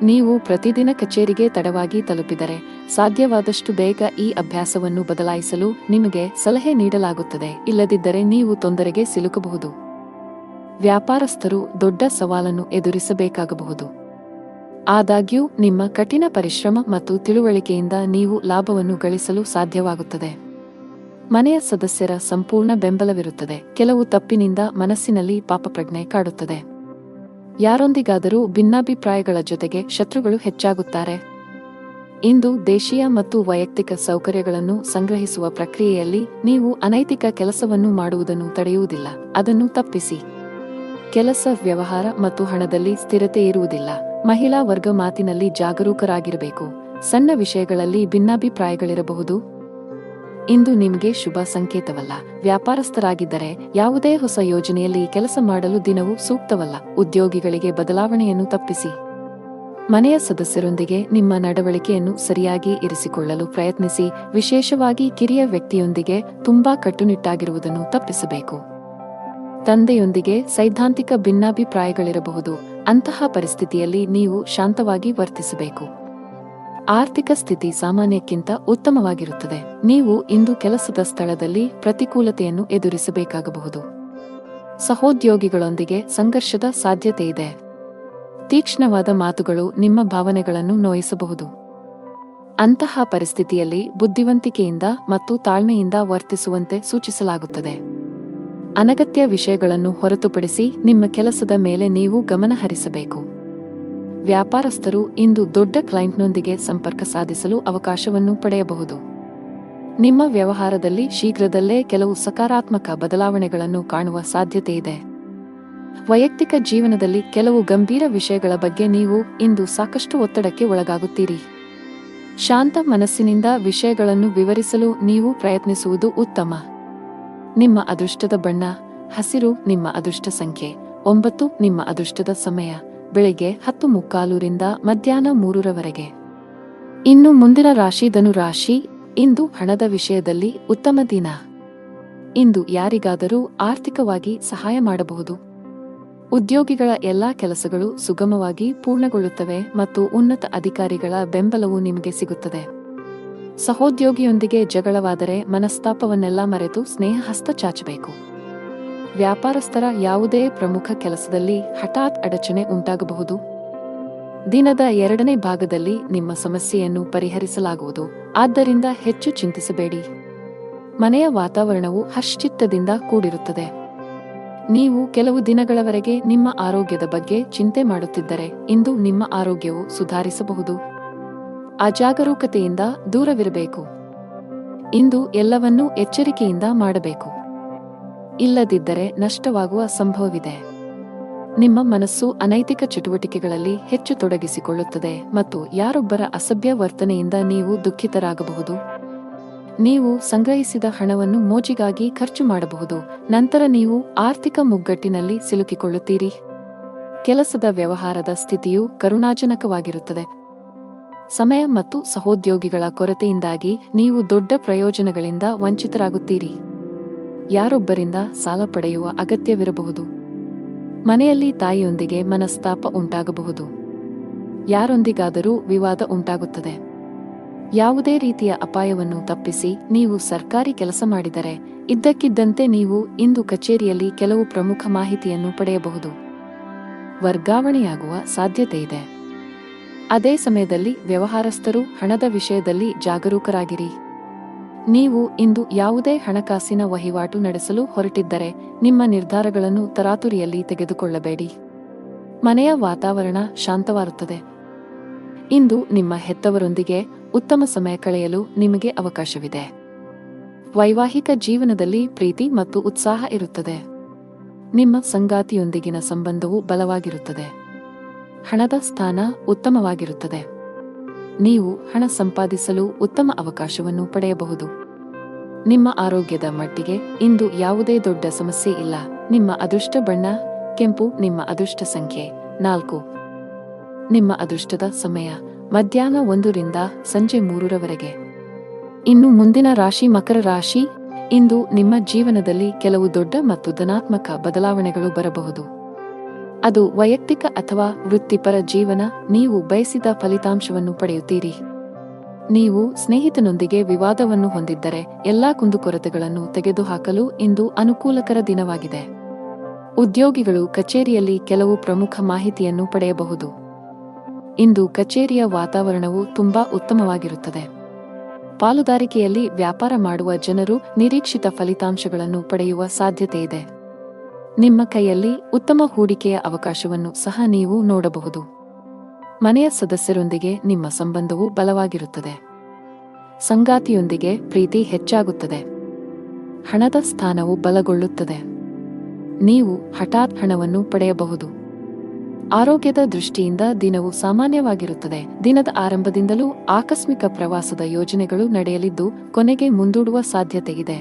ನೀವು ಪ್ರತಿದಿನ ಕಚೇರಿಗೆ ತಡವಾಗಿ ತಲುಪಿದರೆ ಸಾಧ್ಯವಾದಷ್ಟು ಬೇಗ ಈ ಅಭ್ಯಾಸವನ್ನು ಬದಲಾಯಿಸಲು ನಿಮಗೆ ಸಲಹೆ ನೀಡಲಾಗುತ್ತದೆ. ಇಲ್ಲದಿದ್ದರೆ ನೀವು ತೊಂದರೆಗೆ ಸಿಲುಕಬಹುದು. ವ್ಯಾಪಾರಸ್ಥರು ದೊಡ್ಡ ಸವಾಲನ್ನು ಎದುರಿಸಬೇಕಾಗಬಹುದು. ಆದಾಗ್ಯೂ ನಿಮ್ಮ ಕಠಿಣ ಪರಿಶ್ರಮ ಮತ್ತು ತಿಳುವಳಿಕೆಯಿಂದ ನೀವು ಲಾಭವನ್ನು ಗಳಿಸಲು ಸಾಧ್ಯವಾಗುತ್ತದೆ. ಮನೆಯ ಸದಸ್ಯರ ಸಂಪೂರ್ಣ ಬೆಂಬಲವಿರುತ್ತದೆ. ಕೆಲವು ತಪ್ಪಿನಿಂದ ಮನಸ್ಸಿನಲ್ಲಿ ಪಾಪಪ್ರಜ್ಞೆ ಕಾಡುತ್ತದೆ. ಯಾರೊಂದಿಗಾದರೂ ಭಿನ್ನಾಭಿಪ್ರಾಯಗಳ ಜೊತೆಗೆ ಶತ್ರುಗಳು ಹೆಚ್ಚಾಗುತ್ತಾರೆ. ಇಂದು ದೇಶೀಯ ಮತ್ತು ವೈಯಕ್ತಿಕ ಸೌಕರ್ಯಗಳನ್ನು ಸಂಗ್ರಹಿಸುವ ಪ್ರಕ್ರಿಯೆಯಲ್ಲಿ ನೀವು ಅನೈತಿಕ ಕೆಲಸವನ್ನು ಮಾಡುವುದನ್ನು ತಡೆಯುವುದಿಲ್ಲ. ಅದನ್ನು ತಪ್ಪಿಸಿ. ಕೆಲಸ, ವ್ಯವಹಾರ ಮತ್ತು ಹಣದಲ್ಲಿ ಸ್ಥಿರತೆ ಇರುವುದಿಲ್ಲ. ಮಹಿಳಾ ವರ್ಗ ಮಾತಿನಲ್ಲಿ ಜಾಗರೂಕರಾಗಿರಬೇಕು. ಸಣ್ಣ ವಿಷಯಗಳಲ್ಲಿ ಭಿನ್ನಾಭಿಪ್ರಾಯಗಳಿರಬಹುದು. ಇಂದು ನಿಮಗೆ ಶುಭ ಸಂಕೇತವಲ್ಲ. ವ್ಯಾಪಾರಸ್ಥರಾಗಿದ್ದರೆ ಯಾವುದೇ ಹೊಸ ಯೋಜನೆಯಲ್ಲಿ ಕೆಲಸ ಮಾಡಲು ದಿನವೂ ಸೂಕ್ತವಲ್ಲ. ಉದ್ಯೋಗಿಗಳಿಗೆ ಬದಲಾವಣೆಯನ್ನು ತಪ್ಪಿಸಿ. ಮನೆಯ ಸದಸ್ಯರೊಂದಿಗೆ ನಿಮ್ಮ ನಡವಳಿಕೆಯನ್ನು ಸರಿಯಾಗಿ ಇರಿಸಿಕೊಳ್ಳಲು ಪ್ರಯತ್ನಿಸಿ. ವಿಶೇಷವಾಗಿ ಕಿರಿಯ ವ್ಯಕ್ತಿಯೊಂದಿಗೆ ತುಂಬಾ ಕಟ್ಟುನಿಟ್ಟಾಗಿರುವುದನ್ನು ತಪ್ಪಿಸಬೇಕು. ತಂದೆಯೊಂದಿಗೆ ಸೈದ್ಧಾಂತಿಕ ಭಿನ್ನಾಭಿಪ್ರಾಯಗಳಿರಬಹುದು. ಅಂತಹ ಪರಿಸ್ಥಿತಿಯಲ್ಲಿ ನೀವು ಶಾಂತವಾಗಿ ವರ್ತಿಸಬೇಕು. ಆರ್ಥಿಕ ಸ್ಥಿತಿ ಸಾಮಾನ್ಯಕ್ಕಿಂತ ಉತ್ತಮವಾಗಿರುತ್ತದೆ. ನೀವು ಇಂದು ಕೆಲಸದ ಸ್ಥಳದಲ್ಲಿ ಪ್ರತಿಕೂಲತೆಯನ್ನು ಎದುರಿಸಬೇಕಾಗಬಹುದು. ಸಹೋದ್ಯೋಗಿಗಳೊಂದಿಗೆ ಸಂಘರ್ಷದ ಸಾಧ್ಯತೆಯಿದೆ. ತೀಕ್ಷ್ಣವಾದ ಮಾತುಗಳು ನಿಮ್ಮ ಭಾವನೆಗಳನ್ನು ನೋಯಿಸಬಹುದು. ಅಂತಹ ಪರಿಸ್ಥಿತಿಯಲ್ಲಿ ಬುದ್ಧಿವಂತಿಕೆಯಿಂದ ಮತ್ತು ತಾಳ್ಮೆಯಿಂದ ವರ್ತಿಸುವಂತೆ ಸೂಚಿಸಲಾಗುತ್ತದೆ. ಅನಗತ್ಯ ವಿಷಯಗಳನ್ನು ಹೊರತುಪಡಿಸಿ ನಿಮ್ಮ ಕೆಲಸದ ಮೇಲೆ ನೀವು ಗಮನ ಹರಿಸಬೇಕು. ವ್ಯಾಪಾರಸ್ಥರು ಇಂದು ದೊಡ್ಡ ಕ್ಲೈಂಟ್ನೊಂದಿಗೆ ಸಂಪರ್ಕ ಸಾಧಿಸಲು ಅವಕಾಶವನ್ನು ಪಡೆಯಬಹುದು. ನಿಮ್ಮ ವ್ಯವಹಾರದಲ್ಲಿ ಶೀಘ್ರದಲ್ಲೇ ಕೆಲವು ಸಕಾರಾತ್ಮಕ ಬದಲಾವಣೆಗಳನ್ನು ಕಾಣುವ ಸಾಧ್ಯತೆಯಿದೆ. ವೈಯಕ್ತಿಕ ಜೀವನದಲ್ಲಿ ಕೆಲವು ಗಂಭೀರ ವಿಷಯಗಳ ಬಗ್ಗೆ ನೀವು ಇಂದು ಸಾಕಷ್ಟು ಒತ್ತಡಕ್ಕೆ ಒಳಗಾಗುತ್ತೀರಿ. ಶಾಂತ ಮನಸ್ಸಿನಿಂದ ವಿಷಯಗಳನ್ನು ವಿವರಿಸಲು ನೀವು ಪ್ರಯತ್ನಿಸುವುದು ಉತ್ತಮ. ನಿಮ್ಮ ಅದೃಷ್ಟದ ಬಣ್ಣ ಹಸಿರು. ನಿಮ್ಮ ಅದೃಷ್ಟ ಸಂಖ್ಯೆ 9. ನಿಮ್ಮ ಅದೃಷ್ಟದ ಸಮಯ ಬೆಳಿಗ್ಗೆ 10:45 ರಿಂದ ಮಧ್ಯಾಹ್ನ 3 ರವರೆಗೆ. ಇನ್ನು ಮುಂದಿನ ರಾಶಿ ಧನು ರಾಶಿ. ಇಂದು ಹಣದ ವಿಷಯದಲ್ಲಿ ಉತ್ತಮ ದಿನ. ಇಂದು ಯಾರಿಗಾದರೂ ಆರ್ಥಿಕವಾಗಿ ಸಹಾಯ ಮಾಡಬಹುದು. ಉದ್ಯೋಗಿಗಳ ಎಲ್ಲಾ ಕೆಲಸಗಳು ಸುಗಮವಾಗಿ ಪೂರ್ಣಗೊಳ್ಳುತ್ತವೆ ಮತ್ತು ಉನ್ನತ ಅಧಿಕಾರಿಗಳ ಬೆಂಬಲವು ನಿಮಗೆ ಸಿಗುತ್ತದೆ. ಸಹೋದ್ಯೋಗಿಯೊಂದಿಗೆ ಜಗಳವಾದರೆ ಮನಸ್ತಾಪವನ್ನೆಲ್ಲ ಮರೆತು ಸ್ನೇಹ ಹಸ್ತ ಚಾಚಬೇಕು. ವ್ಯಾಪಾರಸ್ಥರ ಯಾವುದೇ ಪ್ರಮುಖ ಕೆಲಸದಲ್ಲಿ ಹಠಾತ್ ಅಡಚಣೆ ಉಂಟಾಗಬಹುದು. ದಿನದ 2ನೇ ಭಾಗದಲ್ಲಿ ನಿಮ್ಮ ಸಮಸ್ಯೆಯನ್ನು ಪರಿಹರಿಸಲಾಗುವುದು, ಆದ್ದರಿಂದ ಹೆಚ್ಚು ಚಿಂತಿಸಬೇಡಿ. ಮನೆಯ ವಾತಾವರಣವು ಹರ್ಷಚಿತ್ತದಿಂದ ಕೂಡಿರುತ್ತದೆ. ನೀವು ಕೆಲವು ದಿನಗಳವರೆಗೆ ನಿಮ್ಮ ಆರೋಗ್ಯದ ಬಗ್ಗೆ ಚಿಂತೆ ಮಾಡುತ್ತಿದ್ದರೆ ಇಂದು ನಿಮ್ಮ ಆರೋಗ್ಯವು ಸುಧಾರಿಸಬಹುದು. ಅಜಾಗರೂಕತೆಯಿಂದ ದೂರವಿರಬೇಕು. ಇಂದು ಎಲ್ಲವನ್ನೂ ಎಚ್ಚರಿಕೆಯಿಂದ ಮಾಡಬೇಕು. ಇಲ್ಲದಿದ್ದರೆ ನಷ್ಟವಾಗುವ ಸಂಭವವಿದೆ. ನಿಮ್ಮ ಮನಸ್ಸು ಅನೈತಿಕ ಚಟುವಟಿಕೆಗಳಲ್ಲಿ ಹೆಚ್ಚು ತೊಡಗಿಸಿಕೊಳ್ಳುತ್ತದೆ ಮತ್ತು ಯಾರೊಬ್ಬರ ಅಸಭ್ಯ ವರ್ತನೆಯಿಂದ ನೀವು ದುಃಖಿತರಾಗಬಹುದು. ನೀವು ಸಂಗ್ರಹಿಸಿದ ಹಣವನ್ನು ಮೋಜಿಗಾಗಿ ಖರ್ಚು ಮಾಡಬಹುದು, ನಂತರ ನೀವು ಆರ್ಥಿಕ ಮುಗ್ಗಟ್ಟಿನಲ್ಲಿ ಸಿಲುಕಿಕೊಳ್ಳುತ್ತೀರಿ. ಕೆಲಸದ ವ್ಯವಹಾರದ ಸ್ಥಿತಿಯು ಕರುಣಾಜನಕವಾಗಿರುತ್ತದೆ. ಸಮಯ ಮತ್ತು ಸಹೋದ್ಯೋಗಿಗಳ ಕೊರತೆಯಿಂದಾಗಿ ನೀವು ದೊಡ್ಡ ಪ್ರಯೋಜನಗಳಿಂದ ವಂಚಿತರಾಗುತ್ತೀರಿ. ಯಾರೊಬ್ಬರಿಂದ ಸಾಲ ಪಡೆಯುವ ಅಗತ್ಯವಿರಬಹುದು. ಮನೆಯಲ್ಲಿ ತಾಯಿಯೊಂದಿಗೆ ಮನಸ್ತಾಪ ಉಂಟಾಗಬಹುದು. ಯಾರೊಂದಿಗಾದರೂ ವಿವಾದ ಉಂಟಾಗುತ್ತದೆ. ಯಾವುದೇ ರೀತಿಯ ಅಪಾಯವನ್ನು ತಪ್ಪಿಸಿ ನೀವು ಸರ್ಕಾರಿ ಕೆಲಸ ಮಾಡಿದರೆ ಇದ್ದಕ್ಕಿದ್ದಂತೆ ನೀವು ಇಂದು ಕಚೇರಿಯಲ್ಲಿ ಕೆಲವು ಪ್ರಮುಖ ಮಾಹಿತಿಯನ್ನು ಪಡೆಯಬಹುದು. ವರ್ಗಾವಣೆಯಾಗುವ ಸಾಧ್ಯತೆಯಿದೆ. ಅದೇ ಸಮಯದಲ್ಲಿ ವ್ಯವಹಾರಸ್ಥರು ಹಣದ ವಿಷಯದಲ್ಲಿ ಜಾಗರೂಕರಾಗಿರಿ. ನೀವು ಇಂದು ಯಾವುದೇ ಹಣಕಾಸಿನ ವಹಿವಾಟು ನಡೆಸಲು ಹೊರಟಿದ್ದರೆ ನಿಮ್ಮ ನಿರ್ಧಾರಗಳನ್ನು ತರಾತುರಿಯಲ್ಲಿ ತೆಗೆದುಕೊಳ್ಳಬೇಡಿ. ಮನೆಯ ವಾತಾವರಣ ಶಾಂತವಾಗುತ್ತದೆ. ಇಂದು ನಿಮ್ಮ ಹೆತ್ತವರೊಂದಿಗೆ ಉತ್ತಮ ಸಮಯ ಕಳೆಯಲು ನಿಮಗೆ ಅವಕಾಶವಿದೆ. ವೈವಾಹಿಕ ಜೀವನದಲ್ಲಿ ಪ್ರೀತಿ ಮತ್ತು ಉತ್ಸಾಹ ಇರುತ್ತದೆ. ನಿಮ್ಮ ಸಂಗಾತಿಯೊಂದಿಗಿನ ಸಂಬಂಧವು ಬಲವಾಗಿರುತ್ತದೆ. ಹಣದ ಸ್ಥಾನ ಉತ್ತಮವಾಗಿರುತ್ತದೆ. ನೀವು ಹಣ ಸಂಪಾದಿಸಲು ಉತ್ತಮ ಅವಕಾಶವನ್ನು ಪಡೆಯಬಹುದು. ನಿಮ್ಮ ಆರೋಗ್ಯದ ಮಟ್ಟಿಗೆ ಇಂದು ಯಾವುದೇ ದೊಡ್ಡ ಸಮಸ್ಯೆ ಇಲ್ಲ. ನಿಮ್ಮ ಅದೃಷ್ಟ ಬಣ್ಣ ಕೆಂಪು. ನಿಮ್ಮ ಅದೃಷ್ಟ ಸಂಖ್ಯೆ 4. ನಿಮ್ಮ ಅದೃಷ್ಟದ ಸಮಯ ಮಧ್ಯಾಹ್ನ 1 ರಿಂದ ಸಂಜೆ 3 ರವರೆಗೆ. ಇನ್ನು ಮುಂದಿನ ರಾಶಿ ಮಕರ ರಾಶಿ. ಇಂದು ನಿಮ್ಮ ಜೀವನದಲ್ಲಿ ಕೆಲವು ದೊಡ್ಡ ಮತ್ತು ಧನಾತ್ಮಕ ಬದಲಾವಣೆಗಳು ಬರಬಹುದು. ಅದು ವೈಯಕ್ತಿಕ ಅಥವಾ ವೃತ್ತಿಪರ ಜೀವನ. ನೀವು ಬಯಸಿದ ಫಲಿತಾಂಶವನ್ನು ಪಡೆಯುತ್ತೀರಿ. ನೀವು ಸ್ನೇಹಿತನೊಂದಿಗೆ ವಿವಾದವನ್ನು ಹೊಂದಿದ್ದರೆ ಎಲ್ಲಾ ಕುಂದುಕೊರತೆಗಳನ್ನು ತೆಗೆದುಹಾಕಲು ಇಂದು ಅನುಕೂಲಕರ ದಿನವಾಗಿದೆ. ಉದ್ಯೋಗಿಗಳು ಕಚೇರಿಯಲ್ಲಿ ಕೆಲವು ಪ್ರಮುಖ ಮಾಹಿತಿಯನ್ನು ಪಡೆಯಬಹುದು. ಇಂದು ಕಚೇರಿಯ ವಾತಾವರಣವು ತುಂಬಾ ಉತ್ತಮವಾಗಿರುತ್ತದೆ. ಪಾಲುದಾರಿಕೆಯಲ್ಲಿ ವ್ಯಾಪಾರ ಮಾಡುವ ಜನರು ನಿರೀಕ್ಷಿತ ಫಲಿತಾಂಶಗಳನ್ನು ಪಡೆಯುವ ಸಾಧ್ಯತೆಯಿದೆ. ನಿಮ್ಮ ಕೈಯಲ್ಲಿ ಉತ್ತಮ ಹೂಡಿಕೆಯ ಅವಕಾಶವನ್ನು ಸಹ ನೀವು ನೋಡಬಹುದು. ಮನೆಯ ಸದಸ್ಯರೊಂದಿಗೆ ನಿಮ್ಮ ಸಂಬಂಧವು ಬಲವಾಗಿರುತ್ತದೆ. ಸಂಗಾತಿಯೊಂದಿಗೆ ಪ್ರೀತಿ ಹೆಚ್ಚಾಗುತ್ತದೆ. ಹಣದ ಸ್ಥಾನವು ಬಲಗೊಳ್ಳುತ್ತದೆ. ನೀವು ಹಠಾತ್ ಹಣವನ್ನು ಪಡೆಯಬಹುದು. ಆರೋಗ್ಯದ ದೃಷ್ಟಿಯಿಂದ ದಿನವು ಸಾಮಾನ್ಯವಾಗಿರುತ್ತದೆ. ದಿನದ ಆರಂಭದಿಂದಲೂ ಆಕಸ್ಮಿಕ ಪ್ರವಾಸದ ಯೋಜನೆಗಳು ನಡೆಯಲಿದ್ದು ಕೊನೆಗೆ ಮುಂದೂಡುವ ಸಾಧ್ಯತೆಯಿದೆ.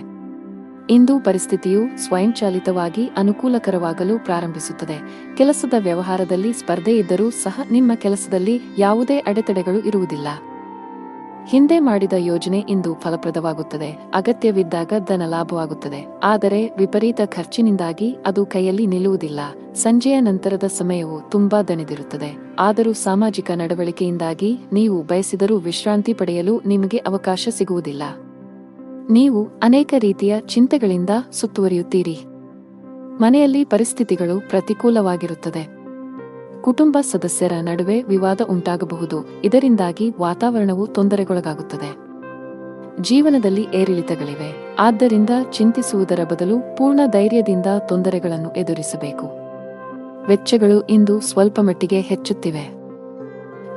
ಇಂದು ಪರಿಸ್ಥಿತಿಯು ಸ್ವಯಂಚಾಲಿತವಾಗಿ ಅನುಕೂಲಕರವಾಗಲು ಪ್ರಾರಂಭಿಸುತ್ತದೆ. ಕೆಲಸದ ವ್ಯವಹಾರದಲ್ಲಿ ಸ್ಪರ್ಧೆ ಇದ್ದರೂ ಸಹ ನಿಮ್ಮ ಕೆಲಸದಲ್ಲಿ ಯಾವುದೇ ಅಡೆತಡೆಗಳು ಇರುವುದಿಲ್ಲ. ಹಿಂದೆ ಮಾಡಿದ ಯೋಜನೆ ಇಂದು ಫಲಪ್ರದವಾಗುತ್ತದೆ. ಅಗತ್ಯವಿದ್ದಾಗ ಧನ ಲಾಭವಾಗುತ್ತದೆ. ಆದರೆ ವಿಪರೀತ ಖರ್ಚಿನಿಂದಾಗಿ ಅದು ಕೈಯಲ್ಲಿ ನಿಲ್ಲುವುದಿಲ್ಲ. ಸಂಜೆಯ ನಂತರದ ಸಮಯವು ತುಂಬಾ ದಣಿದಿರುತ್ತದೆ. ಆದರೂ ಸಾಮಾಜಿಕ ನಡವಳಿಕೆಯಿಂದಾಗಿ ನೀವು ಬಯಸಿದರೂ ವಿಶ್ರಾಂತಿ ಪಡೆಯಲು ನಿಮಗೆ ಅವಕಾಶ ಸಿಗುವುದಿಲ್ಲ. ನೀವು ಅನೇಕ ರೀತಿಯ ಚಿಂತೆಗಳಿಂದ ಸುತ್ತುವರಿಯುತ್ತೀರಿ. ಮನೆಯಲ್ಲಿ ಪರಿಸ್ಥಿತಿಗಳು ಪ್ರತಿಕೂಲವಾಗಿರುತ್ತದೆ. ಕುಟುಂಬ ಸದಸ್ಯರ ನಡುವೆ ವಿವಾದ ಉಂಟಾಗಬಹುದು. ಇದರಿಂದಾಗಿ ವಾತಾವರಣವು ತೊಂದರೆಗೊಳಗಾಗುತ್ತದೆ. ಜೀವನದಲ್ಲಿ ಏರಿಳಿತಗಳಿವೆ. ಆದ್ದರಿಂದ ಚಿಂತಿಸುವುದರ ಬದಲು ಪೂರ್ಣ ಧೈರ್ಯದಿಂದ ತೊಂದರೆಗಳನ್ನು ಎದುರಿಸಬೇಕು. ವೆಚ್ಚಗಳು ಇಂದು ಸ್ವಲ್ಪ ಮಟ್ಟಿಗೆ ಹೆಚ್ಚುತ್ತಿವೆ.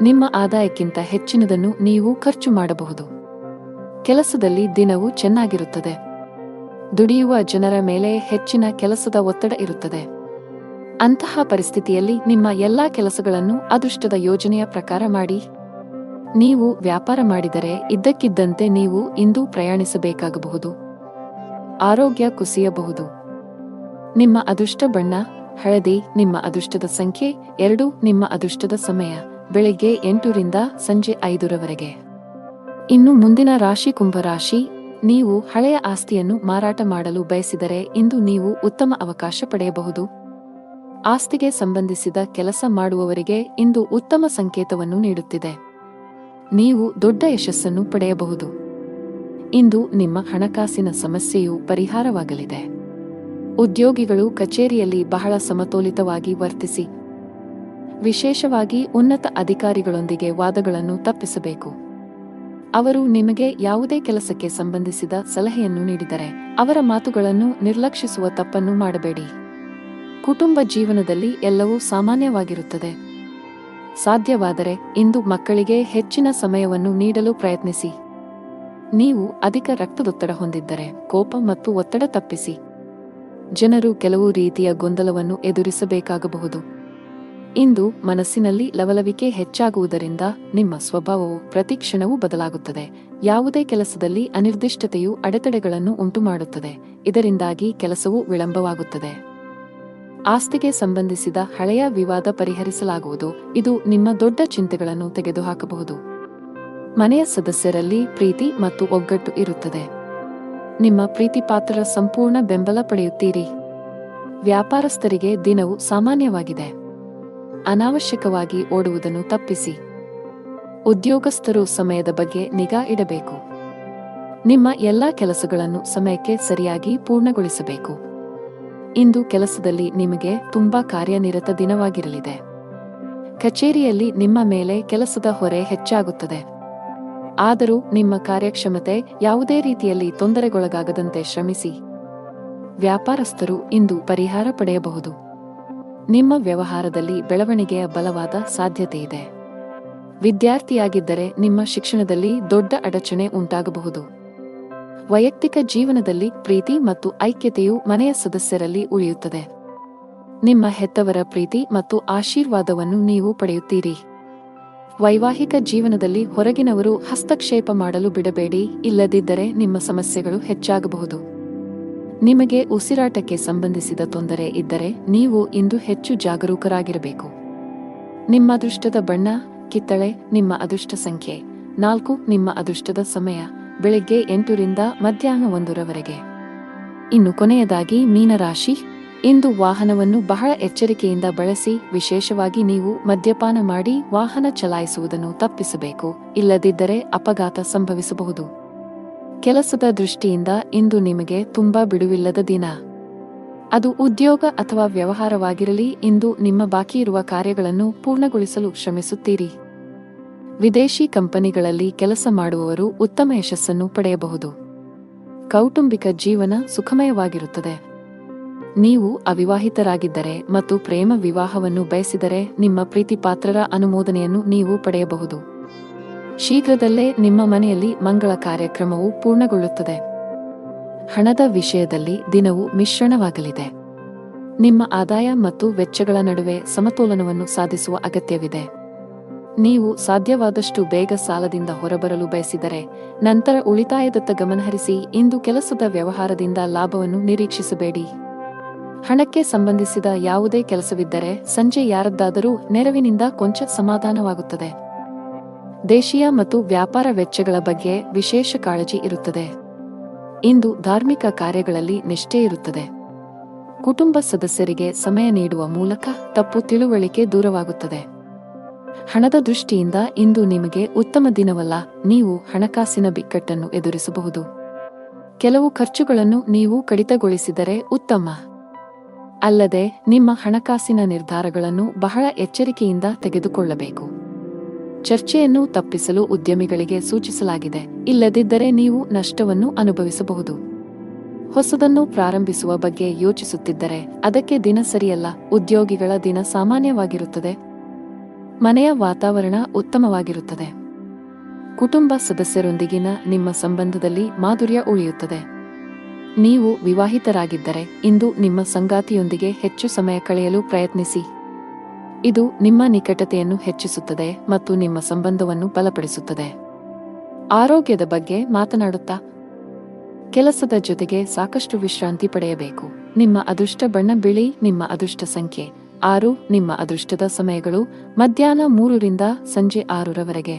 ನಿಮ್ಮ ಆದಾಯಕ್ಕಿಂತ ಹೆಚ್ಚಿನದನ್ನು ನೀವು ಖರ್ಚು ಮಾಡಬಹುದು. ಕೆಲಸದಲ್ಲಿ ದಿನವು ಚೆನ್ನಾಗಿರುತ್ತದೆ. ದುಡಿಯುವ ಜನರ ಮೇಲೆ ಹೆಚ್ಚಿನ ಕೆಲಸದ ಒತ್ತಡ ಇರುತ್ತದೆ. ಅಂತಹ ಪರಿಸ್ಥಿತಿಯಲ್ಲಿ ನಿಮ್ಮ ಎಲ್ಲಾ ಕೆಲಸಗಳನ್ನು ಅದೃಷ್ಟದ ಯೋಜನೆಯ ಪ್ರಕಾರ ಮಾಡಿ. ನೀವು ವ್ಯಾಪಾರ ಮಾಡಿದರೆ ಇದ್ದಕ್ಕಿದ್ದಂತೆ ನೀವು ಇಂದು ಪ್ರಯಾಣಿಸಬೇಕಾಗಬಹುದು. ಆರೋಗ್ಯ ಕುಸಿಯಬಹುದು. ನಿಮ್ಮ ಅದೃಷ್ಟ ಬಣ್ಣ ಹಳದಿ. ನಿಮ್ಮ ಅದೃಷ್ಟದ ಸಂಖ್ಯೆ 2. ನಿಮ್ಮ ಅದೃಷ್ಟದ ಸಮಯ ಬೆಳಿಗ್ಗೆ 8 ರಿಂದ ಸಂಜೆ 5 ರವರೆಗೆ. ಇನ್ನು ಮುಂದಿನ ರಾಶಿ ಕುಂಭರಾಶಿ. ನೀವು ಹಳೆಯ ಆಸ್ತಿಯನ್ನು ಮಾರಾಟ ಮಾಡಲು ಬಯಸಿದರೆ ಇಂದು ನೀವು ಉತ್ತಮ ಅವಕಾಶ ಪಡೆಯಬಹುದು. ಆಸ್ತಿಗೆ ಸಂಬಂಧಿಸಿದ ಕೆಲಸ ಮಾಡುವವರಿಗೆ ಇಂದು ಉತ್ತಮ ಸಂಕೇತವನ್ನು ನೀಡುತ್ತಿದೆ. ನೀವು ದೊಡ್ಡ ಯಶಸ್ಸನ್ನು ಪಡೆಯಬಹುದು. ಇಂದು ನಿಮ್ಮ ಹಣಕಾಸಿನ ಸಮಸ್ಯೆಯು ಪರಿಹಾರವಾಗಲಿದೆ. ಉದ್ಯೋಗಿಗಳು ಕಚೇರಿಯಲ್ಲಿ ಬಹಳ ಸಮತೋಲಿತವಾಗಿ ವರ್ತಿಸಿ. ವಿಶೇಷವಾಗಿ ಉನ್ನತ ಅಧಿಕಾರಿಗಳೊಂದಿಗೆ ವಾದಗಳನ್ನು ತಪ್ಪಿಸಬೇಕು. ಅವರು ನಿಮಗೆ ಯಾವುದೇ ಕೆಲಸಕ್ಕೆ ಸಂಬಂಧಿಸಿದ ಸಲಹೆಯನ್ನು ನೀಡಿದರೆ ಅವರ ಮಾತುಗಳನ್ನು ನಿರ್ಲಕ್ಷಿಸುವ ತಪ್ಪನ್ನು ಮಾಡಬೇಡಿ. ಕುಟುಂಬ ಜೀವನದಲ್ಲಿ ಎಲ್ಲವೂ ಸಾಮಾನ್ಯವಾಗಿರುತ್ತದೆ. ಸಾಧ್ಯವಾದರೆ ಇಂದು ಮಕ್ಕಳಿಗೆ ಹೆಚ್ಚಿನ ಸಮಯವನ್ನು ನೀಡಲು ಪ್ರಯತ್ನಿಸಿ. ನೀವು ಅಧಿಕ ರಕ್ತದೊತ್ತಡ ಹೊಂದಿದ್ದರೆ ಕೋಪ ಮತ್ತು ಒತ್ತಡ ತಪ್ಪಿಸಿ. ಜನರು ಕೆಲವು ರೀತಿಯ ಗೊಂದಲವನ್ನು ಎದುರಿಸಬೇಕಾಗಬಹುದು. ಇಂದು ಮನಸ್ಸಿನಲ್ಲಿ ಲವಲವಿಕೆ ಹೆಚ್ಚಾಗುವುದರಿಂದ ನಿಮ್ಮ ಸ್ವಭಾವವು ಪ್ರತಿಕ್ಷಣವೂ ಬದಲಾಗುತ್ತದೆ. ಯಾವುದೇ ಕೆಲಸದಲ್ಲಿ ಅನಿರ್ದಿಷ್ಟತೆಯು ಅಡೆತಡೆಗಳನ್ನು ಉಂಟುಮಾಡುತ್ತದೆ. ಇದರಿಂದಾಗಿ ಕೆಲಸವು ವಿಳಂಬವಾಗುತ್ತದೆ. ಆಸ್ತಿಗೆ ಸಂಬಂಧಿಸಿದ ಹಳೆಯ ವಿವಾದ ಪರಿಹರಿಸಲಾಗುವುದು. ಇದು ನಿಮ್ಮ ದೊಡ್ಡ ಚಿಂತೆಗಳನ್ನು ತೆಗೆದುಹಾಕಬಹುದು. ಮನೆಯ ಸದಸ್ಯರಲ್ಲಿ ಪ್ರೀತಿ ಮತ್ತು ಒಗ್ಗಟ್ಟು ಇರುತ್ತದೆ. ನಿಮ್ಮ ಪ್ರೀತಿಪಾತ್ರರ ಸಂಪೂರ್ಣ ಬೆಂಬಲ ಪಡೆಯುತ್ತೀರಿ. ವ್ಯಾಪಾರಸ್ಥರಿಗೆ ದಿನವು ಸಾಮಾನ್ಯವಾಗಿದೆ. ಅನಾವಶ್ಯಕವಾಗಿ ಓಡುವುದನ್ನು ತಪ್ಪಿಸಿ. ಉದ್ಯೋಗಸ್ಥರು ಸಮಯದ ಬಗ್ಗೆ ನಿಗಾ ಇಡಬೇಕು. ನಿಮ್ಮ ಎಲ್ಲಾ ಕೆಲಸಗಳನ್ನು ಸಮಯಕ್ಕೆ ಸರಿಯಾಗಿ ಪೂರ್ಣಗೊಳಿಸಬೇಕು. ಇಂದು ಕೆಲಸದಲ್ಲಿ ನಿಮಗೆ ತುಂಬಾ ಕಾರ್ಯನಿರತ ದಿನವಾಗಿರಲಿದೆ. ಕಚೇರಿಯಲ್ಲಿ ನಿಮ್ಮ ಮೇಲೆ ಕೆಲಸದ ಹೊರೆ ಹೆಚ್ಚಾಗುತ್ತದೆ. ಆದರೂ ನಿಮ್ಮ ಕಾರ್ಯಕ್ಷಮತೆ ಯಾವುದೇ ರೀತಿಯಲ್ಲಿ ತೊಂದರೆಗೊಳಗಾಗದಂತೆ ಶ್ರಮಿಸಿ. ವ್ಯಾಪಾರಸ್ಥರು ಇಂದು ಪರಿಹಾರ ಪಡೆಯಬಹುದು. ನಿಮ್ಮ ವ್ಯವಹಾರದಲ್ಲಿ ಬೆಳವಣಿಗೆಯ ಬಲವಾದ ಸಾಧ್ಯತೆಯಿದೆ. ವಿದ್ಯಾರ್ಥಿಯಾಗಿದ್ದರೆ ನಿಮ್ಮ ಶಿಕ್ಷಣದಲ್ಲಿ ದೊಡ್ಡ ಅಡಚಣೆ ಉಂಟಾಗಬಹುದು. ವೈಯಕ್ತಿಕ ಜೀವನದಲ್ಲಿ ಪ್ರೀತಿ ಮತ್ತು ಐಕ್ಯತೆಯು ಮನೆಯ ಸದಸ್ಯರಲ್ಲಿ ಉಳಿಯುತ್ತದೆ. ನಿಮ್ಮ ಹೆತ್ತವರ ಪ್ರೀತಿ ಮತ್ತು ಆಶೀರ್ವಾದವನ್ನು ನೀವು ಪಡೆಯುತ್ತೀರಿ. ವೈವಾಹಿಕ ಜೀವನದಲ್ಲಿ ಹೊರಗಿನವರು ಹಸ್ತಕ್ಷೇಪ ಮಾಡಲು ಬಿಡಬೇಡಿ, ಇಲ್ಲದಿದ್ದರೆ ನಿಮ್ಮ ಸಮಸ್ಯೆಗಳು ಹೆಚ್ಚಾಗಬಹುದು. ನಿಮಗೆ ಉಸಿರಾಟಕ್ಕೆ ಸಂಬಂಧಿಸಿದ ತೊಂದರೆ ಇದ್ದರೆ ನೀವು ಇಂದು ಹೆಚ್ಚು ಜಾಗರೂಕರಾಗಿರಬೇಕು. ನಿಮ್ಮ ಅದೃಷ್ಟದ ಬಣ್ಣ ಕಿತ್ತಳೆ. ನಿಮ್ಮ ಅದೃಷ್ಟ ಸಂಖ್ಯೆ 4. ನಿಮ್ಮ ಅದೃಷ್ಟದ ಸಮಯ ಬೆಳಿಗ್ಗೆ 8 ರಿಂದ ಮಧ್ಯಾಹ್ನ 1 ರವರೆಗೆ. ಇನ್ನು ಕೊನೆಯದಾಗಿ ಮೀನರಾಶಿ. ಇಂದು ವಾಹನವನ್ನು ಬಹಳ ಎಚ್ಚರಿಕೆಯಿಂದ ಬಳಸಿ. ವಿಶೇಷವಾಗಿ ನೀವು ಮದ್ಯಪಾನ ಮಾಡಿ ವಾಹನ ಚಲಾಯಿಸುವುದನ್ನು ತಪ್ಪಿಸಬೇಕು, ಇಲ್ಲದಿದ್ದರೆ ಅಪಘಾತ ಸಂಭವಿಸಬಹುದು. ಕೆಲಸದ ದೃಷ್ಟಿಯಿಂದ ಇಂದು ನಿಮಗೆ ತುಂಬಾ ಬಿಡುವಿಲ್ಲದ ದಿನ. ಅದು ಉದ್ಯೋಗ ಅಥವಾ ವ್ಯವಹಾರವಾಗಿರಲಿ, ಇಂದು ನಿಮ್ಮ ಬಾಕಿಯಿರುವ ಕಾರ್ಯಗಳನ್ನು ಪೂರ್ಣಗೊಳಿಸಲು ಶ್ರಮಿಸುತ್ತೀರಿ. ವಿದೇಶಿ ಕಂಪನಿಗಳಲ್ಲಿ ಕೆಲಸ ಮಾಡುವವರು ಉತ್ತಮ ಯಶಸ್ಸನ್ನು ಪಡೆಯಬಹುದು. ಕೌಟುಂಬಿಕ ಜೀವನ ಸುಖಮಯವಾಗಿರುತ್ತದೆ. ನೀವು ಅವಿವಾಹಿತರಾಗಿದ್ದರೆ ಮತ್ತು ಪ್ರೇಮ ವಿವಾಹವನ್ನು ಬಯಸಿದರೆ ನಿಮ್ಮ ಪ್ರೀತಿಪಾತ್ರರ ಅನುಮೋದನೆಯನ್ನು ನೀವು ಪಡೆಯಬಹುದು. ಶೀಘ್ರದಲ್ಲೇ ನಿಮ್ಮ ಮನೆಯಲ್ಲಿ ಮಂಗಳ ಕಾರ್ಯಕ್ರಮವು ಪೂರ್ಣಗೊಳ್ಳುತ್ತದೆ. ಹಣದ ವಿಷಯದಲ್ಲಿ ದಿನವು ಮಿಶ್ರಣವಾಗಲಿದೆ. ನಿಮ್ಮ ಆದಾಯ ಮತ್ತು ವೆಚ್ಚಗಳ ನಡುವೆ ಸಮತೋಲನವನ್ನು ಸಾಧಿಸುವ ಅಗತ್ಯವಿದೆ. ನೀವು ಸಾಧ್ಯವಾದಷ್ಟು ಬೇಗ ಸಾಲದಿಂದ ಹೊರಬರಲು ಬಯಸಿದರೆ ನಂತರ ಉಳಿತಾಯದತ್ತ ಗಮನಹರಿಸಿ. ಇಂದು ಕೆಲಸದ ವ್ಯವಹಾರದಿಂದ ಲಾಭವನ್ನು ನಿರೀಕ್ಷಿಸಬೇಡಿ. ಹಣಕ್ಕೆ ಸಂಬಂಧಿಸಿದ ಯಾವುದೇ ಕೆಲಸವಿದ್ದರೆ ಸಂಜೆ ಯಾರದ್ದಾದರೂ ನೆರವಿನಿಂದ ಕೊಂಚ ಸಮಾಧಾನವಾಗುತ್ತದೆ. ದೇಶೀಯ ಮತ್ತು ವ್ಯಾಪಾರ ವೆಚ್ಚಗಳ ಬಗ್ಗೆ ವಿಶೇಷ ಕಾಳಜಿ ಇರುತ್ತದೆ. ಇಂದು ಧಾರ್ಮಿಕ ಕಾರ್ಯಗಳಲ್ಲಿ ನಿಷ್ಠೆ ಇರುತ್ತದೆ. ಕುಟುಂಬ ಸದಸ್ಯರಿಗೆ ಸಮಯ ನೀಡುವ ಮೂಲಕ ತಪ್ಪು ತಿಳುವಳಿಕೆ ದೂರವಾಗುತ್ತದೆ. ಹಣದ ದೃಷ್ಟಿಯಿಂದ ಇಂದು ನಿಮಗೆ ಉತ್ತಮ ದಿನವಲ್ಲ. ನೀವು ಹಣಕಾಸಿನ ಬಿಕ್ಕಟ್ಟನ್ನು ಎದುರಿಸಬಹುದು. ಕೆಲವು ಖರ್ಚುಗಳನ್ನು ನೀವು ಕಡಿತಗೊಳಿಸಿದರೆ ಉತ್ತಮ. ಅಲ್ಲದೆ ನಿಮ್ಮ ಹಣಕಾಸಿನ ನಿರ್ಧಾರಗಳನ್ನು ಬಹಳ ಎಚ್ಚರಿಕೆಯಿಂದ ತೆಗೆದುಕೊಳ್ಳಬೇಕು. ಚರ್ಚೆಯನ್ನು ತಪ್ಪಿಸಲು ಉದ್ಯಮಿಗಳಿಗೆ ಸೂಚಿಸಲಾಗಿದೆ, ಇಲ್ಲದಿದ್ದರೆ ನೀವು ನಷ್ಟವನ್ನು ಅನುಭವಿಸಬಹುದು. ಹೊಸದನ್ನು ಪ್ರಾರಂಭಿಸುವ ಬಗ್ಗೆ ಯೋಚಿಸುತ್ತಿದ್ದರೆ ಅದಕ್ಕೆ ದಿನ ಸರಿಯಲ್ಲ. ಉದ್ಯೋಗಿಗಳ ದಿನ ಸಾಮಾನ್ಯವಾಗಿರುತ್ತದೆ. ಮನೆಯ ವಾತಾವರಣ ಉತ್ತಮವಾಗಿರುತ್ತದೆ. ಕುಟುಂಬ ಸದಸ್ಯರೊಂದಿಗಿನ ನಿಮ್ಮ ಸಂಬಂಧದಲ್ಲಿ ಮಾಧುರ್ಯ ಉಳಿಯುತ್ತದೆ. ನೀವು ವಿವಾಹಿತರಾಗಿದ್ದರೆ ಇಂದು ನಿಮ್ಮ ಸಂಗಾತಿಯೊಂದಿಗೆ ಹೆಚ್ಚು ಸಮಯ ಕಳೆಯಲು ಪ್ರಯತ್ನಿಸಿ. ಇದು ನಿಮ್ಮ ನಿಕಟತೆಯನ್ನು ಹೆಚ್ಚಿಸುತ್ತದೆ ಮತ್ತು ನಿಮ್ಮ ಸಂಬಂಧವನ್ನು ಬಲಪಡಿಸುತ್ತದೆ. ಆರೋಗ್ಯದ ಬಗ್ಗೆ ಮಾತನಾಡುತ್ತಾ ಕೆಲಸದ ಜೊತೆಗೆ ಸಾಕಷ್ಟು ವಿಶ್ರಾಂತಿ ಪಡೆಯಬೇಕು. ನಿಮ್ಮ ಅದೃಷ್ಟ ಬಣ್ಣ ಬಿಳಿ. ನಿಮ್ಮ ಅದೃಷ್ಟ ಸಂಖ್ಯೆ 6. ನಿಮ್ಮ ಅದೃಷ್ಟದ ಸಮಯಗಳು ಮಧ್ಯಾಹ್ನ 3 ರಿಂದ ಸಂಜೆ 6 ರವರೆಗೆ.